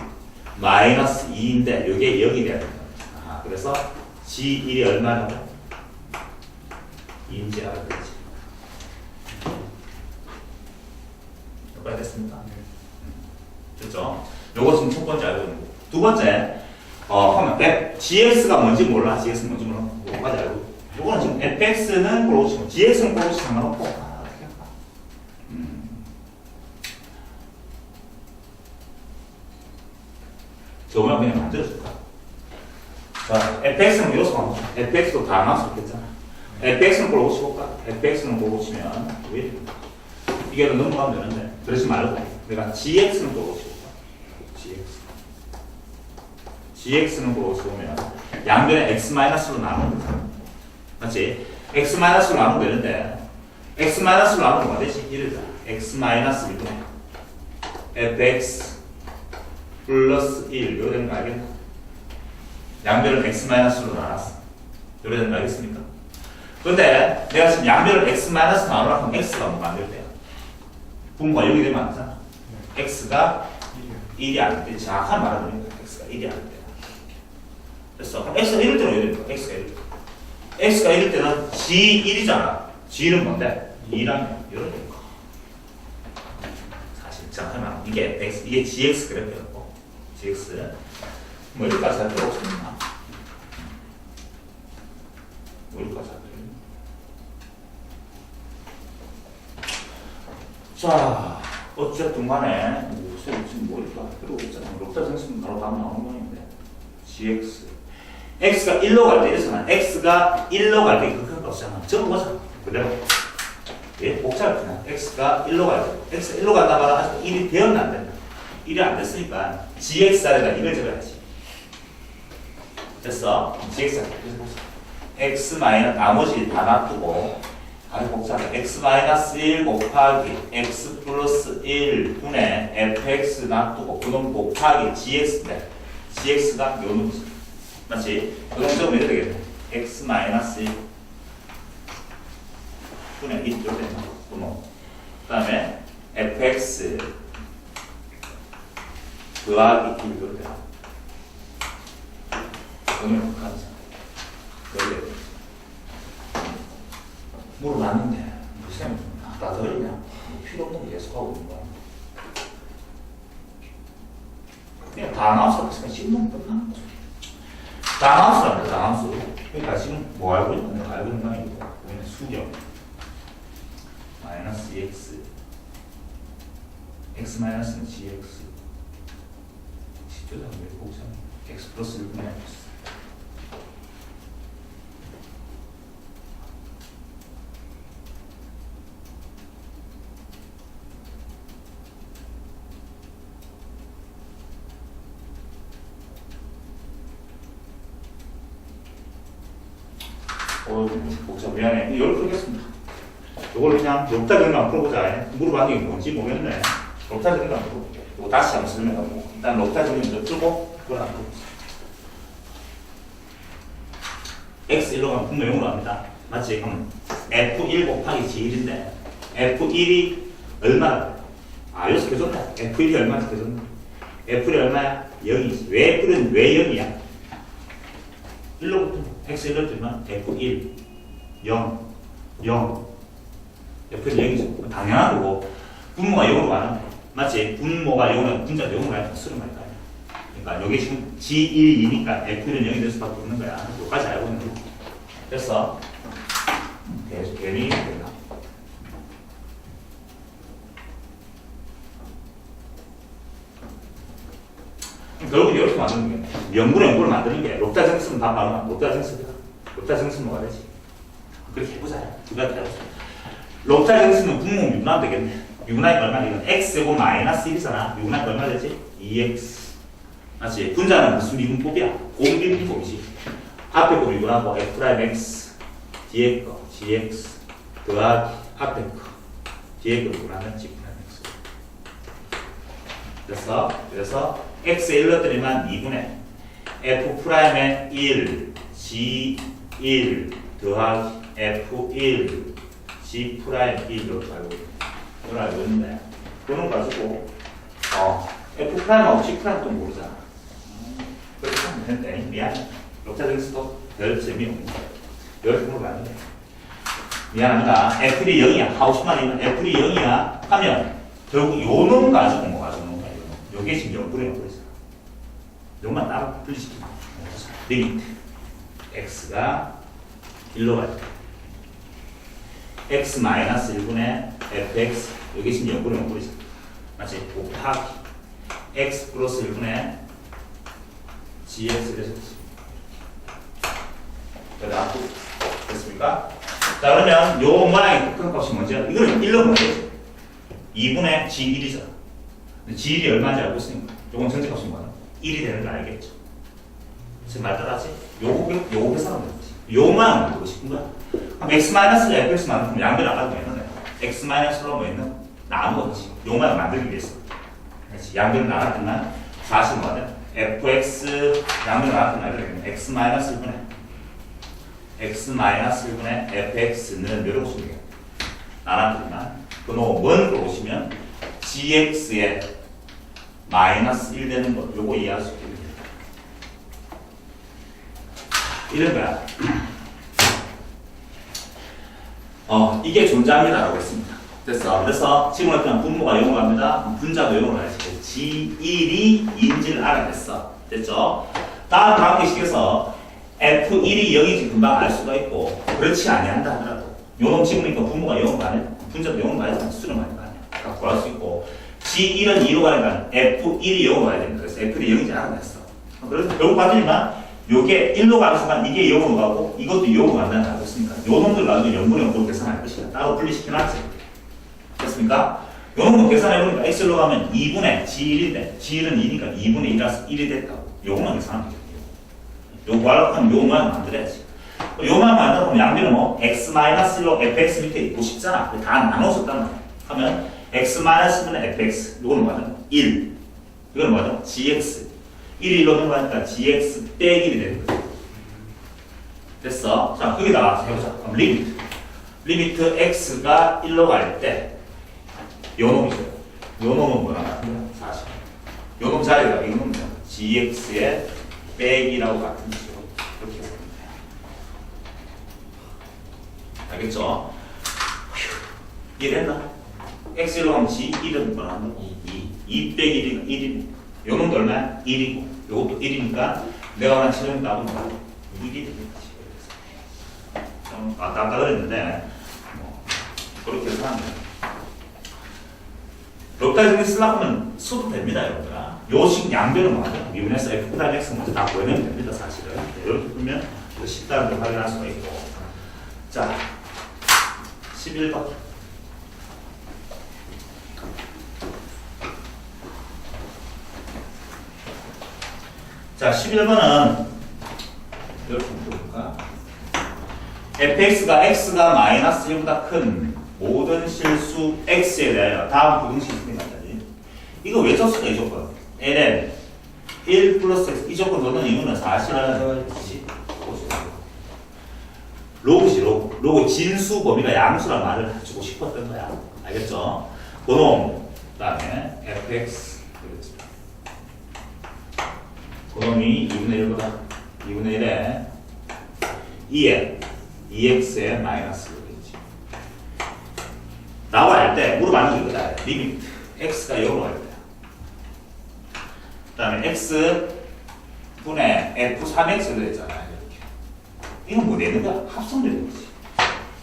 마이너스 2인데 이게 0이 돼야 된다. 그래서 g1이 얼마냐고? 2인지 알아야 되지. 여기까지 됐습니까? 됐죠? 요거 지금 첫 번째 알고 있는 거. 두 번째, 하면 gx가 뭔지 몰라. gx는 뭔지 몰라. 요거까지 알고. 요거는 지금 fx는 골고치고 gx는 골고치 상관없고. 어떻게 할까? 저거만 그냥 만들어줄까? 자, fx는 요소가 뭐죠? fx도 다 나올 수 있겠잖아. fx는 골고치 볼까? fx는 골고치면 왜 이렇게 이게 넘어가면 되는데 그러지 말고 내가 gx는 골고치 볼까? gx는 골고치 보면 양변에 x-로 나누면 되잖아. 맞지? x-로 나누면 되는데 x-로 나누면 뭐가 되지? 이르다. x-1분의 fx 플러스 1 이거 되는 거 알겠나? 양변을 x-로 나눴어. 이거 되는 거 알겠습니까? 그런데 내가 지금 양변을 x-로 나누려면 x가 뭐가 안 될 때야? 분모가 0이 되면 안 되잖아. x가 1이 안 돼. 정확한 말을 드립니다. x가 1이 안 돼. 됐어. 그럼 x가 1일 때는 어디 됩니까? x가 1일 때. x가 1일 때는 g1이잖아. g는 뭔데? 2라면 이런 거니까. 사실 정확한 말 이게 gx 그래프였고 gx 뭐 여기까지 할 필요 없습니다. 뭐 여기까지 할 필요 자, 어쨌든 간에 지금 뭐 이렇게 할 필요 없잖아. 롭다 정수는 바로 다음 나오는 거인데 gx x가 1로 갈 때 이래서는 x가 1로 갈 때 극한 값이잖아. 전부 보자. 그대로. 예, 복잡해. x가 1로 갈 때. x가 1로 간다가 아직 1이 되었나 안 된다. 1이 안 됐으니까 gx에다 1을 적어야지. 됐어. gx에다 x 마이너스 나머지 다 놔두고 아주 복잡해. x-1 곱하기 x 플러스 1 분의 fx 놔두고 그놈 곱하기 gx인데 gx가 요 놈이지. 맞지? 그럼 적으면 이렇게 되겠네. x-1 분의 1 이렇게 된다. 그놈. 그 다음에 fx 더하기 1 이렇게 된다. 그놈이 극한이잖아. 이렇게 물어봤는데 쌤, 다 들었냐? 필요 없는 거 계속하고 있는 거야. 그냥 다 나와서 그냥 씹는 끝나는 거죠. 다 나와서란다, 다 나와서. 그러니까 지금 뭐 알고 있는 거야? 알고 있는 거 아니고. 우리는 수렴. 마이너스 x. x 마이너스는 gx. 시조자는 왜 복잡해? x 플러스 1분의 x. 복잡 미안해. 이걸 풀겠습니다. 이걸 그냥 롭타 정답 풀어보자. 물어봤는 게 뭔지 모르겠네. 롭타 정답 풀어볼게. 이거 다시 한번 설명하고. 일단 롭타 정답 좀 풀고 그걸 한번 풀어보자. x 1로 가면 분모 0으로 합니다. 맞지? 그럼 f1 곱하기 g1인데 f1이 얼마나? 여기서 계속나. f1이 얼마나 계속나? f1이 얼마야? 0이지. 왜 F는 왜 0이야? 1로부터 x 1로 뜨면 f1 0 0 F는 0이죠. 당연한 거고 분모가 0으로 가는 거 맞지? 분모가 0으로 분자가 0으로 가니까 수를 많이 가요. 그러니까 여기 지금 G1이니까 F는 0이 될 수밖에 없는 거야. 여기까지 알고 있는 거. 그래서 계속 괜히 된다. 결국 이렇게 만드는 게 명분의 연구를 만드는 게 롭타 정수는 다 말하면 롭타 정수는 뭐가 되지? 그렇게 해보자. 두 가지 해보자. 롭타 정수는 분모 미분하면 되겠네. 미분하니까 얼마나 이건 x고 마이너스 1이잖아. 미분하니까 얼마 되지? 2x. 맞지? 분자는 무슨 미분법이야? 공미분법이지. 앞에 거 미분하고 f'x 뒤에 거 gx 더하기 앞에 거 뒤에 거 미분하면 g'x. 그래서 x에 1로 들이면 2분의 f'의 1 g1 더하기 f1 g'1 이렇게 알고 있네. 이걸 알고 있는데 그런 거 가지고 f'하고 g'도 모르잖아. 그렇게 하면 되는데 미안해. 롭타 정수도 별 재미없는 거야. 이렇게 물어봤는데 미안합니다. f'이 0이야. 하고 싶은 말이면 f'이 0이야 하면 결국 요 놈 가지고 뭐 가지고 놓은 거야. 요게 지금 연분의 연분이잖아. 요만 따로 분리시키면 리미트 x가 1로 갈 때 x 마이너스 1분의 fx 여기 지금 연분의 연분이잖아. 맞지? 곱하기 x 플러스 1분의 gx 이래서 됐습니까? 자 그러면 요 모양의 극한 값이 뭔지 알아? 이거는 1로 뭐지? 2분의 g1이잖아. g1이 얼마인지 알고 있으니까 요건 전체값이 뭐야? 1이 되는 거 알겠죠? 지금 말 따라하지? 요거 계산하면 되지. 요만 만들고 싶은 거야. 그럼 x-가 fx 만들면 양변 아까도 뭐 있는 거야? x-로 뭐 있는? 나누는 거지. 요만 만들기 위해서. 그렇지. 양변 나갔지만 사실 뭐냐? fx 양변 나갔지만 x-1분의 fx는 이렇게 보시면 돼요. 나눴지만 그놈 원으로 보시면 gx에 마이너스 1 되는 거 요거 이해할 수 있겠네요. 이런 거야. 이게 존재합니다라고 했습니다. 됐어. 그래서 지금은 그냥 분모가 0으로 갑니다. 분자도 0으로 가야지. g1이 인지를 알아냈어. 됐죠? 다음 방식에서 f1이 0인지 금방 알 수가 있고 그렇지 아니한다 하더라도 요놈 지금이니까 분모가 0으로 가네. 분자도 0으로 가야지. 수를 많이 가네. 그러니까 구할 수 있고 g1은 2로 가니까 f1이 0으로 가야 됩니다. 그래서 f1이 0인지 알아냈어. 그래서 결국 봐주지만 요게 1로 가는 순간 이게 0으로 가고 이것도 0으로 간다는 걸 알고 있으니까 요 놈들 가지고 연분의 연분을 계산할 것이다. 따로 분리시켜놨지. 됐습니까? 요 놈을 계산해보니까 x로 가면 2분의 g1인데 g1은 2니까 2분의 1이라서 1이 됐다고. 요거만 계산하면 돼요. 요거 하려고 하면 요만 만들어야지. 요만 만들어보면 양변은 뭐 x-1로 fx 밑에 있고 싶잖아. 다 나눠줬단 말이야. 하면 x-분의 fx 요거는 뭐죠? 1 이거는 뭐죠? gx 1이 1로 넘어가니까 gx 빼기 1이 되는 거죠. 됐어. 자 거기다가 해보자. 그럼 리미트 x가 1로 갈 때 요 놈이죠. 요 놈은 뭐랑 같은 거야? 40. 요 놈 자리가 이 놈이죠. gx의 빼기라고 같은 식으로 이렇게 보면 돼요. 알겠죠? 이해됐나? x로 하면 g 1은 뭐라 한다? 2 빼기 1이 1이 요 놈도 얼마야? 1이고 요것도 1이니까 내가 원하는 최종 답은 뭐야? 1이 되겠지. 좀 아까 그랬는데 뭐 그렇게 해서 하면 돼요. 럽다이 정리 쓰려고 하면 써도 됩니다, 여러분들아. 요식 양변은 뭐하죠? 미분에서 f 프라임 x 먼저 다 구해내면 됩니다, 사실은. 이렇게 보면 쉽다는 걸 확인할 수가 있고. 자, 11번. 자, 11번은 이렇게 볼까? fx가 x가 마이너스 1보다 큰 모든 실수 x에 대하여 다음 부등식이 나타나지. 이거 왜 줬을까 이 조건? ln 1 플러스 x 이 조건 넣는 이유는 사실은 로그지 로그 진수 범위가 양수란 말을 해주고 싶었던 거야. 알겠죠? 그놈 그다음에 fx 그놈이 2분의 1보다 2분의 1에 2에 2x에 마이너스 그러겠지. 나와 할 때 물어봤는 게 이거다. 리미트 x가 0으로 할 때. 그 다음에 x 분의 f3x로 했잖아. 이렇게. 이건 뭐 내는 거야? 합성되는 거지.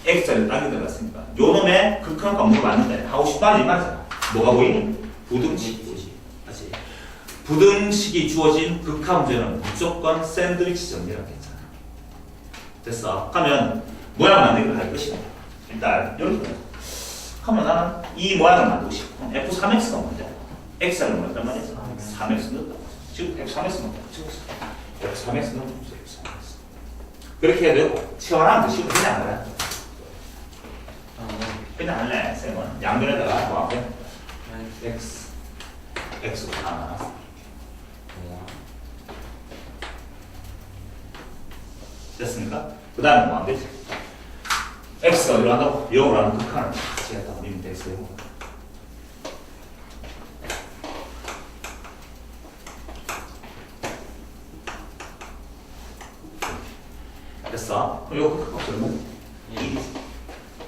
x자리를 딱이 들어갔으니까. 요 놈의 극한값 물어봤는데 하고 싶다 이 말이잖아. 뭐가 보이니? 부등식이지. 맞지? 부등식이 주어진 극한 문제는 무조건 샌드위치 정리라고 했잖아. 됐어. 하면 모양 만들기를 할 것이다. 일단 이렇게 하면 나는 이 모양을 만들고 싶어. f3x가 뭔데? x를 뭐였단 말이야? 3x 넣었다고. 지금 f3x 넣었다고. f3x 넣었다고. 그렇게 해야 되고 치환하면 더 쉬워. 그냥 그래. 그냥 할래. 쌤은 양면에다가 뭐 하게? x로 다 나왔어. 됐습니까? 그 다음에 뭐 하면 되지? x가 어디로 한다고? 0으로 하는 극한을 같이 했다고 리미트 x에 됐어? 그럼 요거 극한 얼마? 1이지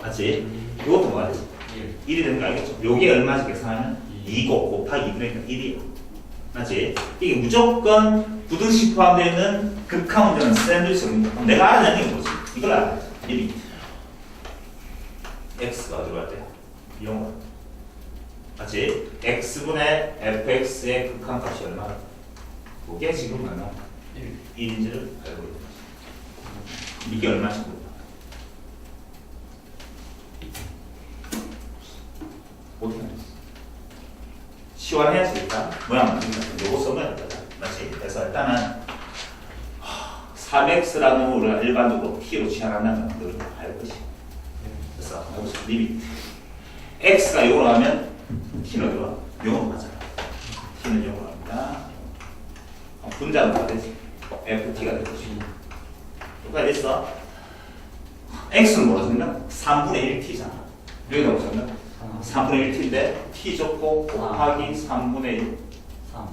맞지? 요것도 뭐가 되지? 1이 되는 거 알겠죠? 요게 얼마지 계산하면? 2고 곱하기 2분의 1이야 맞지? 이게 무조건 부등식 포함되어 있는 극한 문제는 샌드위치입니다. 내가 알아야 되는 게 뭐지? 이걸 알아야 돼. 리미트. x가 어디로 갈 때야? 0으로. 맞지? x분의 fx의 극한 값이 얼마나? 그게 지금 얼마? 1인지를 알고 있는 거지. 이게 얼마인지 몰라. 어떻게 하겠어? 시원해야지 일단 모양 만듭니다. 요거 써봐야 된다. 맞지? 그래서 일단은 3x라는 우리가 일반적으로 t로 치환한다는 걸 알 것이. 그래서 여기서 리미트 x가 0으로 하면 t는 어디로 와? 0으로 가잖아. t는 0으로 합니다. 분자는 뭐가 되지? ft가 될 것이. 누가 됐어? x는 뭐라 썼냐? 3분의 1t잖아. 여기다 뭐 썼냐? 3분의 1t인데 t 좋고 곱하기 3분의 1 3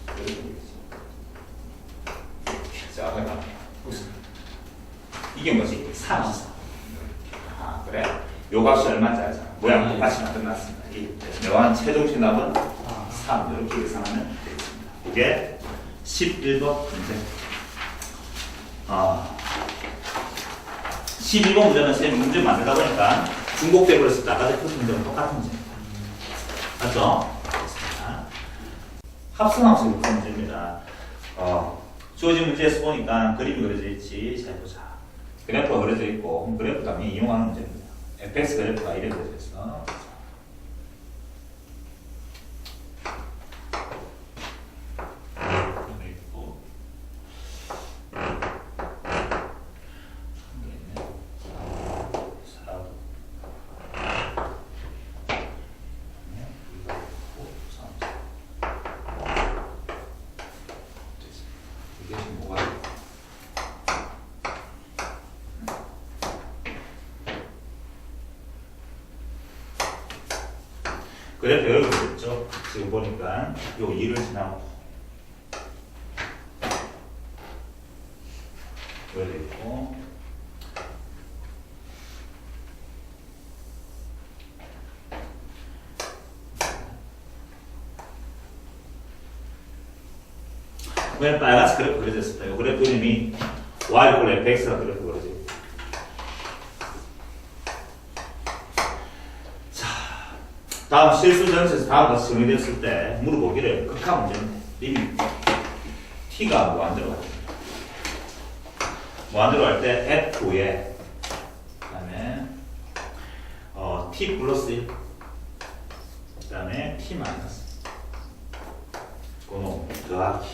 이렇게 되겠지. 자, 해봐. 이게 뭐지? 34. 아, 그래? 요 값이 얼마인지 알잖아. 모양 똑같이 끝났습니다. 묘한 최종식 답은 3. 이렇게 계산하면 되겠습니다. 이게 11번 문제. 12번 문제는 쌤 문제 만들다 보니까 중복되어 버렸을 때 아까 그 문제는 똑같은 문제입니다. 맞죠? 알겠습니다. 합성함수 육성 문제입니다. 주어진 문제에서 보니까 그림이 그려져 있지. 잘 보자. 그래프가 그려져 있고 그래프 당연히 이용하는 문제입니다. fx 그래프가 이래 그려져 있어. 그래프 여기 있죠. 지금 보니까 요 2를 지나고 여기 있고 맨 빨간색 그래프 그려졌습니다. 이 그래프 이름이 y = fx라는 그래프 그려져 있고. 자, 다음 실수 전체에서 다음 같이 정리됐을 때 물어보기를 극한 문제인데 리밋 t가 무한대로 갈 때. 무한대로 할 때 f에 그다음에 t 플러스 1 그다음에 t 마이너스 그놈 더하기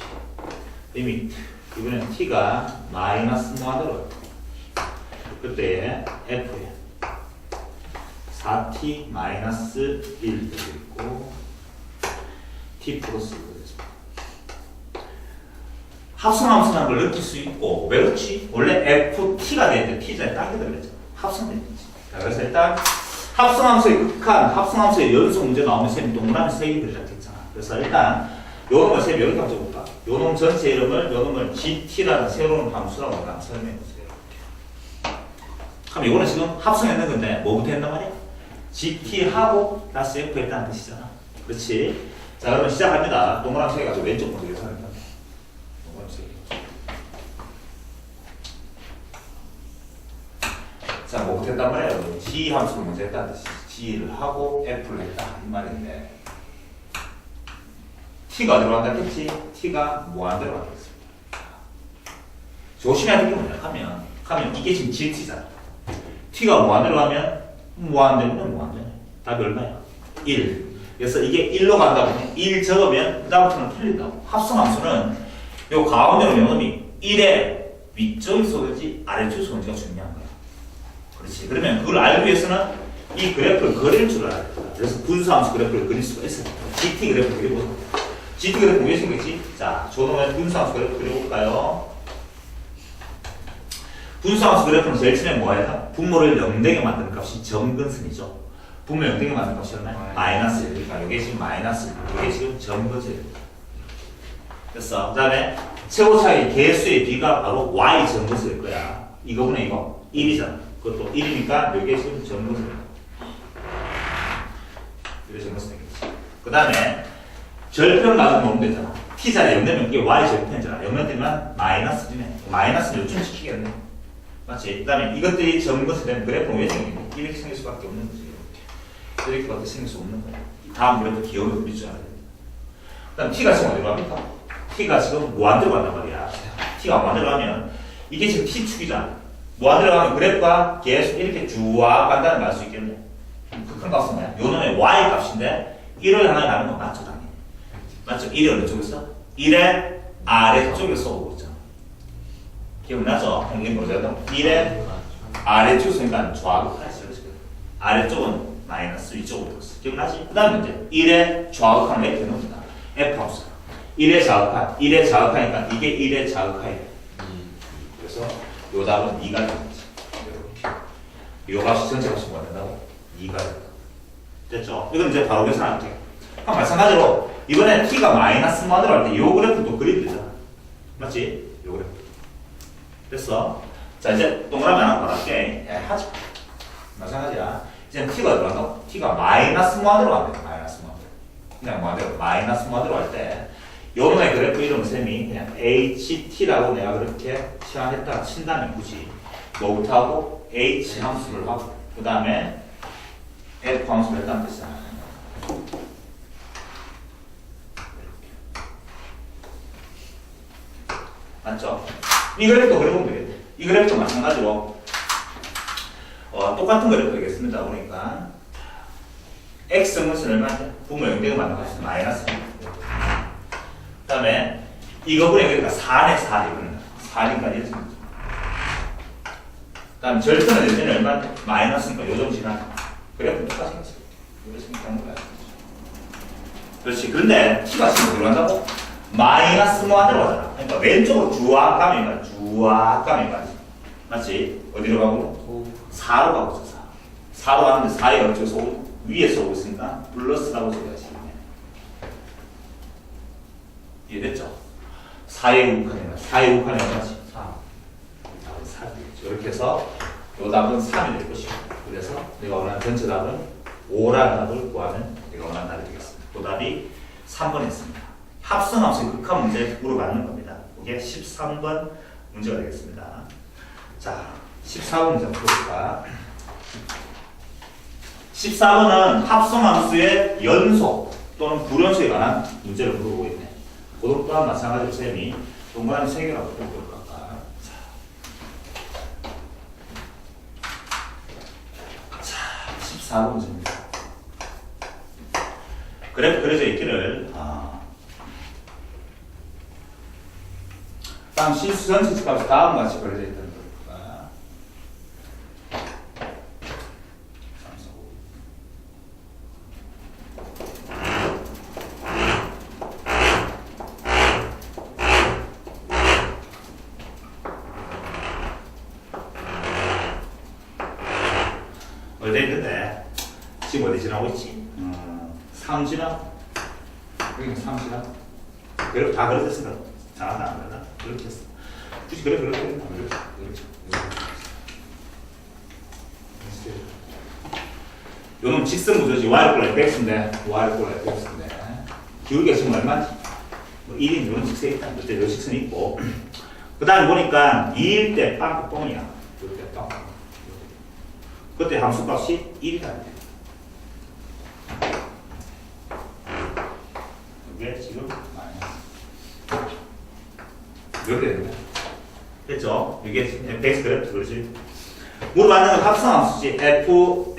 리미트 이번엔 t가 마이너스 무한대로 그때 f에 4t 마이너스 1 되고 있고 t 플러스 1 되겠습니다. 합성함수라는 걸 느낄 수 있고 왜 그렇지? 원래 ft가 되는데 t자에 딱이 들어있죠. 합성되겠지. 그래서 일단 합성함수의 극한, 합성함수의 연속 문제 나오면 쌤이 동그라미 3개 그리라고 했잖아. 그래서 일단 요 놈을 쌤이 여기 한번 적어볼까? 요 놈 전체 이름을 요 놈을 gt라는 새로운 함수라고 한번 설명해보세요. 그럼 이거는 지금 합성했는 건데 뭐부터 했단 말이야? gt하고 플러스 f 했다는 뜻이잖아. 그렇지? 자 그러면 시작합니다. 동그라미 3개 가지고 왼쪽 먼저 계산합니다. 자, 뭐부터 했단 말이에요? g 함수를 먼저 했다는 뜻이지. g를 하고 f를 했다 이 말인데 t가 들어간다 했지? t가 무한 들어가겠습니다. 조심해야 될 게 뭐냐 하면 이게 지금 gt잖아. t가 무한 들어가면 무한 되면 무한 되네. 답이 얼마야? 1. 그래서 이게 1로 간다 보면 1 적으면 그다음부터는 틀린다고. 합성함수는 요 가운데로 명음이 1의 위쪽이 쏘든지 아래쪽이 쏘든지가 중요한 거야. 그렇지. 그러면 그걸 알기 위해서는 이 그래프를 그릴 줄 알아야 돼. 그래서 분수함수 그래프를 그릴 수가 있어요. GT 그래프 그려보자. GT 그래프 왜 생겼지? 자, 조동의 분수함수 그래프 그려볼까요? 분수함수 그래프는 제일 처음에 뭐예요? 분모를 0되게 만드는 값이 점근선이죠. 분모 0되게 만드는 값이 얼마야? 마이너스 1. 그러니까 이게 지금 마이너스 1. 이게 지금 점근선입니다. 됐어. 그 다음에 최고 차이 개수의 비가 바로 y 점근선일 거야. 이거분의 이거 1이잖아. 그것도 1이니까 여기에 지금 점근선이야. 이게 점근선 되겠지. 그 다음에 절편 가지고 놓으면 되잖아. t자리에 0되면 이게 y 절편이잖아. 0면 되면 마이너스 1이네. 마이너스를 요청시키겠네. 맞지? 그 다음에 이것들이 점근선 되면 그래프는 왜 생기니? 이렇게 생길 수밖에 없는 거지. 이렇게밖에 생길 수 없는 거야. 다음 그래프 기억을 그릴 줄 알아야 돼. 그 다음 t가 지금 어디로 갑니까? t가 지금 무한대로 간단 말이야. t가 무한대로 가면 이게 지금 t축이잖아. 무한대로 가면 그래프가 계속 이렇게 쭉 간다는 걸 알 수 있겠네. 그 큰 값은 뭐야? 요 놈의 y 값인데 1을 하나에 가는 건 맞죠, 당연히. 맞죠? 1이 어느 쪽에서? 1의 아래쪽에서 오고 있잖아. 기억나죠? 이게 뭐죠? 1의 아래쪽에서 그러니까 좌극하죠. 아래쪽은 마이너스, 위쪽으로 들었어. 기억나지? 그 다음에 이제 1의 좌극하는 이렇게 놓습니다. f 함수. 1의 자극한, 1의 자극하니까 이게 1의 자극하야. 그래서 요 답은 2가 되겠지. 이렇게. 요 값이 전체 값이 뭐가 된다고? 2가 된다. 됐죠? 이건 이제 바로 계산할게요. 그럼 마찬가지로 이번에 t가 마이너스 만으로 할 때 요 그래프도 그리면 되잖아. 맞지? 요 그래프. 됐어? 자, 이제 동그라미 하나 걸을게. 야, 하지. 마찬가지야. 이제 t가 들어간다고? t가 마이너스 만으로 가면 돼. 마이너스 만으로. 그냥 뭐하대로 마이너스 만으로 할 때 요놈의 그래프 이름 셈이 그냥 ht라고 내가 그렇게 시작했다가 친다면 굳이 뭐부터 하고 h 함수를 하고 그 다음에 f 함수를 했다는 뜻이잖아. 맞죠? 이 그래프도 그려보면 되겠네. 이 그래프도 마찬가지로 똑같은 그래프 되겠습니다. 그러니까 x 정근선 얼마인데? 분모 0대가 만든 것이 마이너스 그 다음에 이거분의 그러니까 4네 4리 4니까 이렇게 그 다음 절편은 예전에 얼마인데? 마이너스니까 요정 지나 그래프 똑같이 생겼어요. 이렇게 생각하는 거야. 그렇지. 그런데 t가 지금 어디로 간다고? 마이너스 무한대로 가잖아. 그러니까 왼쪽으로 주악 가면 주악 가면 맞지? 어디로 가고? 4로 가고 있어. 4로 가는데 4의 어쩌서 위에서 오고 있으니까 플러스라고 적어야지. 이해됐죠? 4의 우칸이나 4의 우칸이 얼마지? 4. 답은 4이겠죠. 이렇게 해서 이 답은 3이 될 것이고 그래서 내가 원하는 전체 답은 5라는 답을 구하면 내가 원하는 답이 되겠습니다. 그 답이 3번에 있습니다. 합성함수의 극한 문제 물어봤는 겁니다. 이게 13번 문제가 되겠습니다. 자, 14번 문제 풀어볼까? 14번은 합성함수의 연속 또는 불연속에 관한 문제를 물어보고 있네. 그것 또한 마찬가지로 쌤이 동그라미 3개라고 풀어볼까? 자, 14번 문제입니다. 그래프 그려져 있기를 다음 실수 전체값이 다음과 같이 그려져 있다는 겁니다. 어디 있는데 지금 어디 지나고 있지? 3 지나? 여기는 3 지나? 그래프 다 그려졌으니까 잘한다 안 그러나? 그렇게 했어. 굳이 그래 그렇게 했나? 그렇지. 요놈 직선 구조지. y = fx인데 y = fx인데 기울기가 지금 얼마지? 뭐 1인 이런 직선이 있다. 그때 요 직선이 있고 그 다음에 보니까 2일 때 빵꾸 뻥이야. 그때 빵꾸. 그때 함수값이 1이다. 이게 지금 이렇게 되는 거야. 됐죠? 이게 fx 그래프 그렇지? 물어봤는 건 합성함수지. f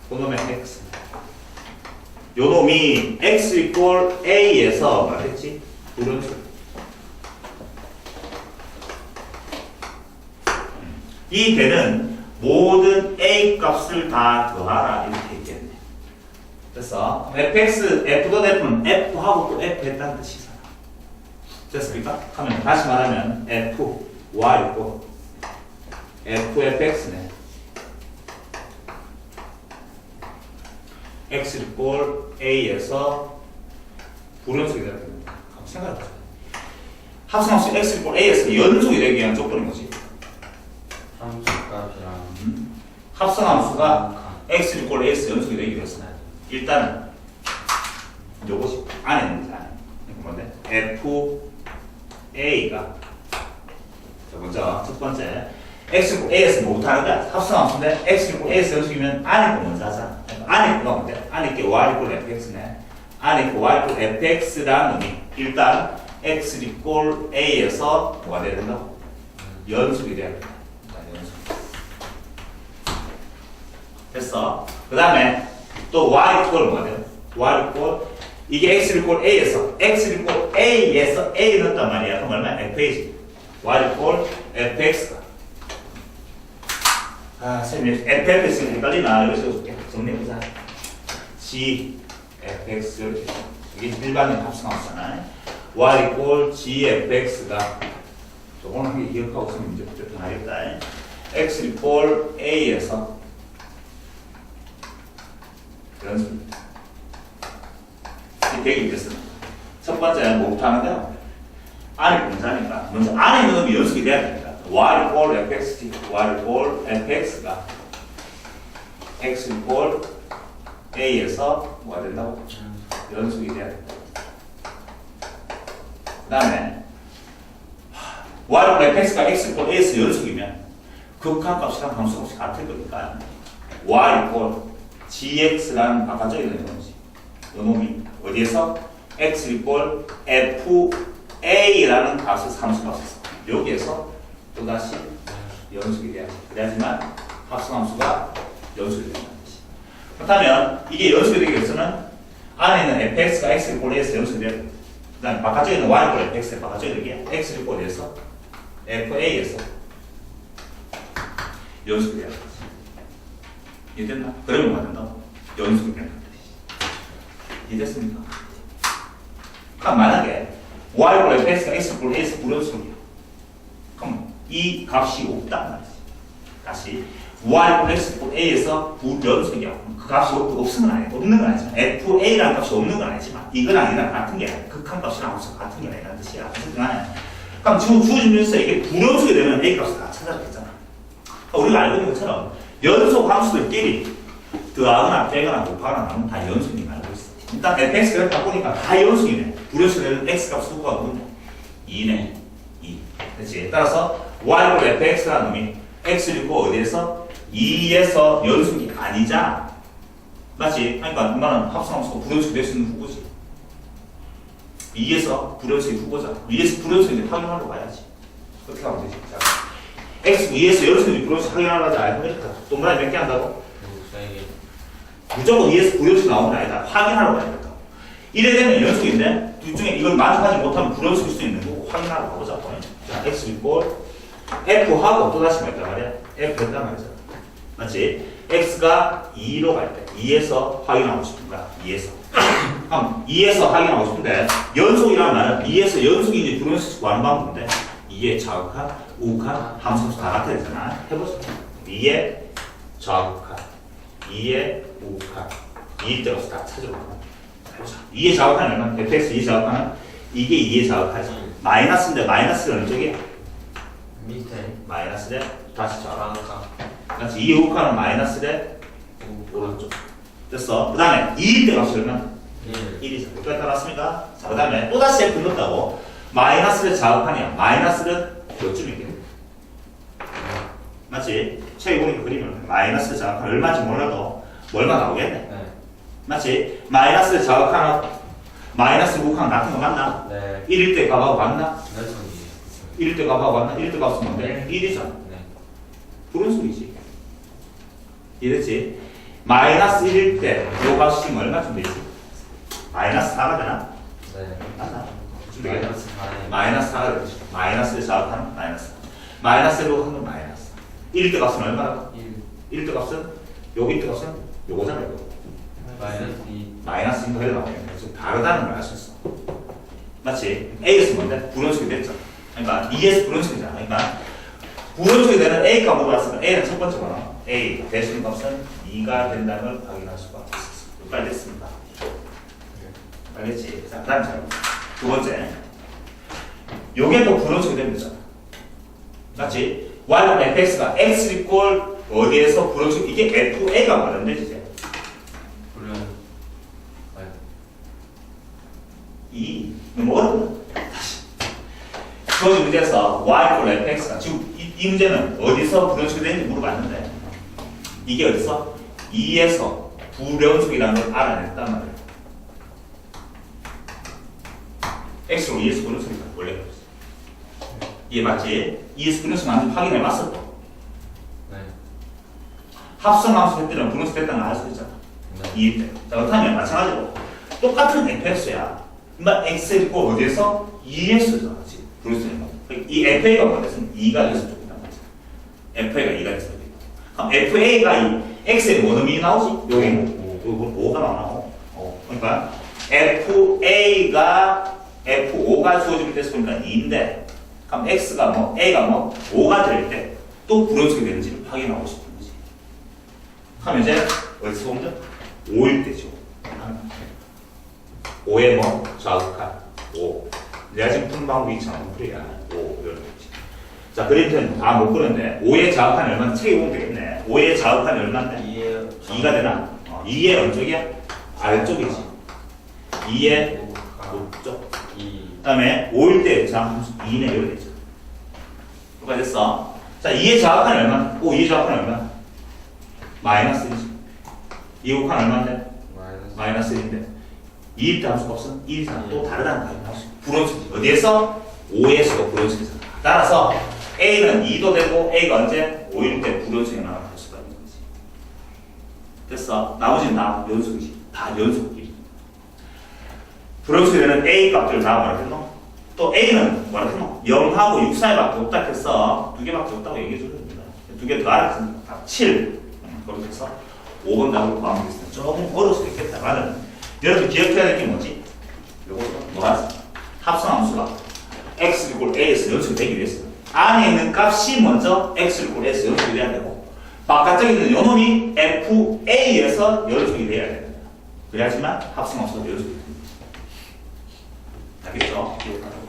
그놈의 x. 요 놈이 x = a에서 말했지? 불연속. 이 개는 모든 a 값을 다 더하라 이렇게 얘기했네. 그래서 fx, f는 f하고 또 f 했다는 뜻이잖아. 됐습니까? 하면 다시 말하면 f, y 있고 fx네. x = a에서 불연속이 되는 겁니다. 생각해보세요. 합성함수 x = a에서 연속이 되기 위한 조건이 뭐지? 함수값이랑 합성함수가 x = a에서 연속이 되기 위해서는 일단은 요것이 안에 있는 거지. 뭔데? fa가 먼저 첫 번째 x a에서 못하는 거야. 합성함수인데 x a에서 연속이면 안에 거 먼저 하자. 안에 거가 뭔데? 안에 게 y = fx네. 안에 거 y = fx라는 놈이 일단 x = a에서 뭐가 돼야 된다고? 연속이 돼야 된다. 연속. 됐어. 그 다음에 또 y = 뭐가 돼요? y = 이게 x = a에서 a 넣었단 말이야. 그럼 얼마야? fa지. y = fx가. 선생님 fx는 헷갈리나? 이거 써줄게. 정리해보자. g fx 이렇게. 이게 일반인 합성함수잖아. y = g fx가 조금 한개 기억하고 있으면 이제 좀 편하겠다. x = a에서 연습. 이 계획이 됐습니다. 첫 번째 뭐부터 하는데요? 안에 분자니까 먼저 안에 있는 놈이 연속이 돼야 됩니다. y = fx, y = fx가 x = a에서 뭐가 된다고? 연속이 돼야 된다. 그 다음에 y = fx가 x = a에서 연속이면 극한값이랑 함수값이 같을 거니까 y = gx라는 바깥쪽에 있는 거지. 이 놈이 어디에서? x = fa라는 값을 함수값을 써. 여기에서 또다시 연속이 돼야지. 그래야지만 합성함수가 연속이 된다는 뜻이. 그렇다면 이게 연속이 되기 위해서는 안에 있는 fx가 x = a에서 연속이 돼야 됩니다. 그 다음에 바깥쪽에 있는 y = fx의 바깥쪽에 있는 게 x = a에서 fa에서 연속이 돼야 되지. 이해됐나? 그러면 뭐 된다고? 연속이 된다는 뜻이지. 이해됐습니까? 그럼 만약에 y = fx가 x = a에서 불연속이야. 그럼 이 값이 없단 말이지. 다시 y = x = a에서 불연속이야. 그 값이 없는 건 아니지만 fa라는 값이 없는 건 아니지만 이거랑 이거랑 같은 게 아니라 극한값이랑 함수 같은 게 아니라는 뜻이야. 어쨌든 그럼 지금 주어진 문제에서 이게 불연속이 되면 a 값을 다 찾아냈잖아. 우리가 알고 있는 것처럼 연속 함수들끼리 더하거나 빼거나 곱하거나 하면 다 연속인 알고 있어. 일단 fx 그래프 바꾸니까 다 연속이네. 불연속되는 x 값 수가 누군데? 2네. 2. 그렇지. 따라서 y fx라는 놈이 x를 있고 어디에서? 2에서 연속이 아니잖아. 맞지? 그러니까 이만은 합성함수가 불연속이 될 수 있는 후보지. 2에서 불연속이 후보잖아. 2에서 불연속인지 확인하러 가야지. 어떻게 하면 되지? 자, x 2에서 연속인지 불연속 확인하러 가자. 알고 보니까 동그라미 몇 개 한다고? 무조건 2에서 불연속이 나오는 게 아니다. 확인하러 가야 된다. 이래 되면 연속인데 둘 중에 이걸 만족하지 못하면 불연속일 수 있는 거고 확인하러 가보자. 자, x 이꼴 f하고 또다시 몇 단 말이야? f 했단 말이잖아. 맞지? x가 2로 갈 때 2에서 확인하고 싶은 거야. 2에서. 그럼 2에서 확인하고 싶은데 연속이라는 말은 2에서 연속인지 불연속인지 구하는 방법인데 2의 좌극한, 우극한, 함수값 다 같아야 되잖아. 해보자. 2의 좌극한, 2의 우극한, 2일 때 가서 다 찾아보자. 해보자. 2의 좌극한은 얼마? fx 2의 좌극한은 이게 2의 좌극하지. 마이너스인데 마이너스가 어느 쪽이야? 밑에 마이너스래 다시 좌극. 좌우가 그렇지. 2의 우극한은 마이너스래 오른쪽. 됐어. 그 다음에 2일 때 값이 얼마? 1이죠. 여기까지 따랐습니까? 자, 그 다음에 또다시 F 넣었다고. 마이너스를 자극하냐? 마이너스는 요쯤이겠네. 맞지? 책에 보니까 그림을 마이너스를 자극하면 얼마인지 몰라도 얼마 나오겠네. 네. 맞지? 마이너스를 자극하나 마이너스 국항 같은 거 맞나? 네. 1일 때 값하고 맞나? 연속이에요. 1일 때 값하고 맞나? 1일 때 값은 뭔데? 1이잖아. 네. 불은속이지. 이랬지? 마이너스 1일 때 요 값이 얼마쯤 되지? 마이너스 4가 되나? 네. 맞나? 마이너스 4에 마이너스 4가 되지. 마이너스를 자극하는 마이너스. 마이너스로 하는 마이너스. 1일 때 값은 얼마나? 1일 때 값은? 여기 때 값은? 요거잖아요. 요거. 마이너스 2. 마이너스 인거 해도 나오네. 그래서 다르다는 걸 알 수 있어. 맞지? A에서 뭔데? 불연속이 됐죠. 그러니까 2에서 불연속이잖아. 그러니까 불연속이 되는 A가 뭐가 왔으면 A는 첫 번째 번호. A 대신 값은 2가 된다는 걸 확인할 수가 있었어. 여기까지 됐습니다. 알겠지? 자, 그 다음 잘 보자. 두 번째. 요게 또 불연속이 되는 거잖아. 맞지? y fx가 x 이꼴 어디에서 불연속 이게 fa가 뭐라는데 이제 불연. 네. 이 너무 어렵다. 다시. 그 문제에서 y 이꼴 fx가 지금 이 문제는 어디서 불연속이 되는지 물어봤는데 이게 어디서 2에서 불연속이라는 걸 알아냈단 말이야. x로 2에서 불연속이다 원래 그랬어. 이해 맞지? 2에서 불연속 맞는지 확인해봤어 또. 네. 합성함수 했더니 불연속 됐다는 걸 알 수 있잖아. 네. 2일 때. 자, 그렇다면 마찬가지로 똑같은 fx야. 그러니까 x 있고 어디에서? 2에서잖아. 불연속인 거. 이 fa가 뭐겠으면 2가 있을 쪽이란 말이야. fa가 2가 있을 쪽이다. 그럼 fa가 이 x에 뭐 놈이 나오지? 여기 뭐 5가 나오고. 그러니까 f5가 주어지면 됐을 거니까 2인데 그럼 x가 뭐 a가 뭐 5가 될 때 또 불연속이 되는지를 확인하고 싶은 거지. 그럼 이제 어디서 보면 5일 때죠. 5에 뭐 좌극한 5. 내가 지금 푼 방법이 있잖아. 그래야 5 이런 거지. 자, 그림표는 다 못 그렸는데 5의 좌극한 얼마나 책에 보면 되겠네. 5의 좌극한 얼마인데? 2가 되나? 2의 어쪽이야? 아래쪽이지. 2의 오쪽. 그 다음에 5일 때 자함수 2네 이렇게 되죠. 누가 됐어? 자, 2의 좌극한 얼마? 2의 좌극한 얼마? 마이너스 1이지. 2의 곡한 얼마인데? 마이너스 1인데 2일 때 함수가 없어? 1이잖아. 또 다르다는 거야. 불연속이지. 어디에서? 5에서도 불연속이잖아. 따라서 A는 2도 되고 A가 언제? 5일 때 불연속이 나올 수가 있는 거지. 됐어. 나머지는 다 연속이지. 다 연속끼리. 불연속이 되는 A 값들을 다 뭐라 했노? 또 A는 뭐라 했노? 0하고 6 사이밖에 없다 했어. 두 개밖에 없다고 얘기해 줄 겁니다. 두 개 더 알았으니까 7. 그렇게 해서 5번 답을 구하면 되겠습니다. 조금 어려울 수도 있겠다만은 여러분 기억해야 될 게 뭐지? 요거 뭐가? 합성함수가 x 이꼴 a에서 연속이 되기 위해서 안에 있는 값이 먼저 x 이꼴 a에서 연속이 돼야 되고 바깥쪽에 있는 요놈이 fa에서 연속이 돼야 됩니다. 그래야지만 합성함수가 연속이 됩니다. 알겠죠? 기억하라고.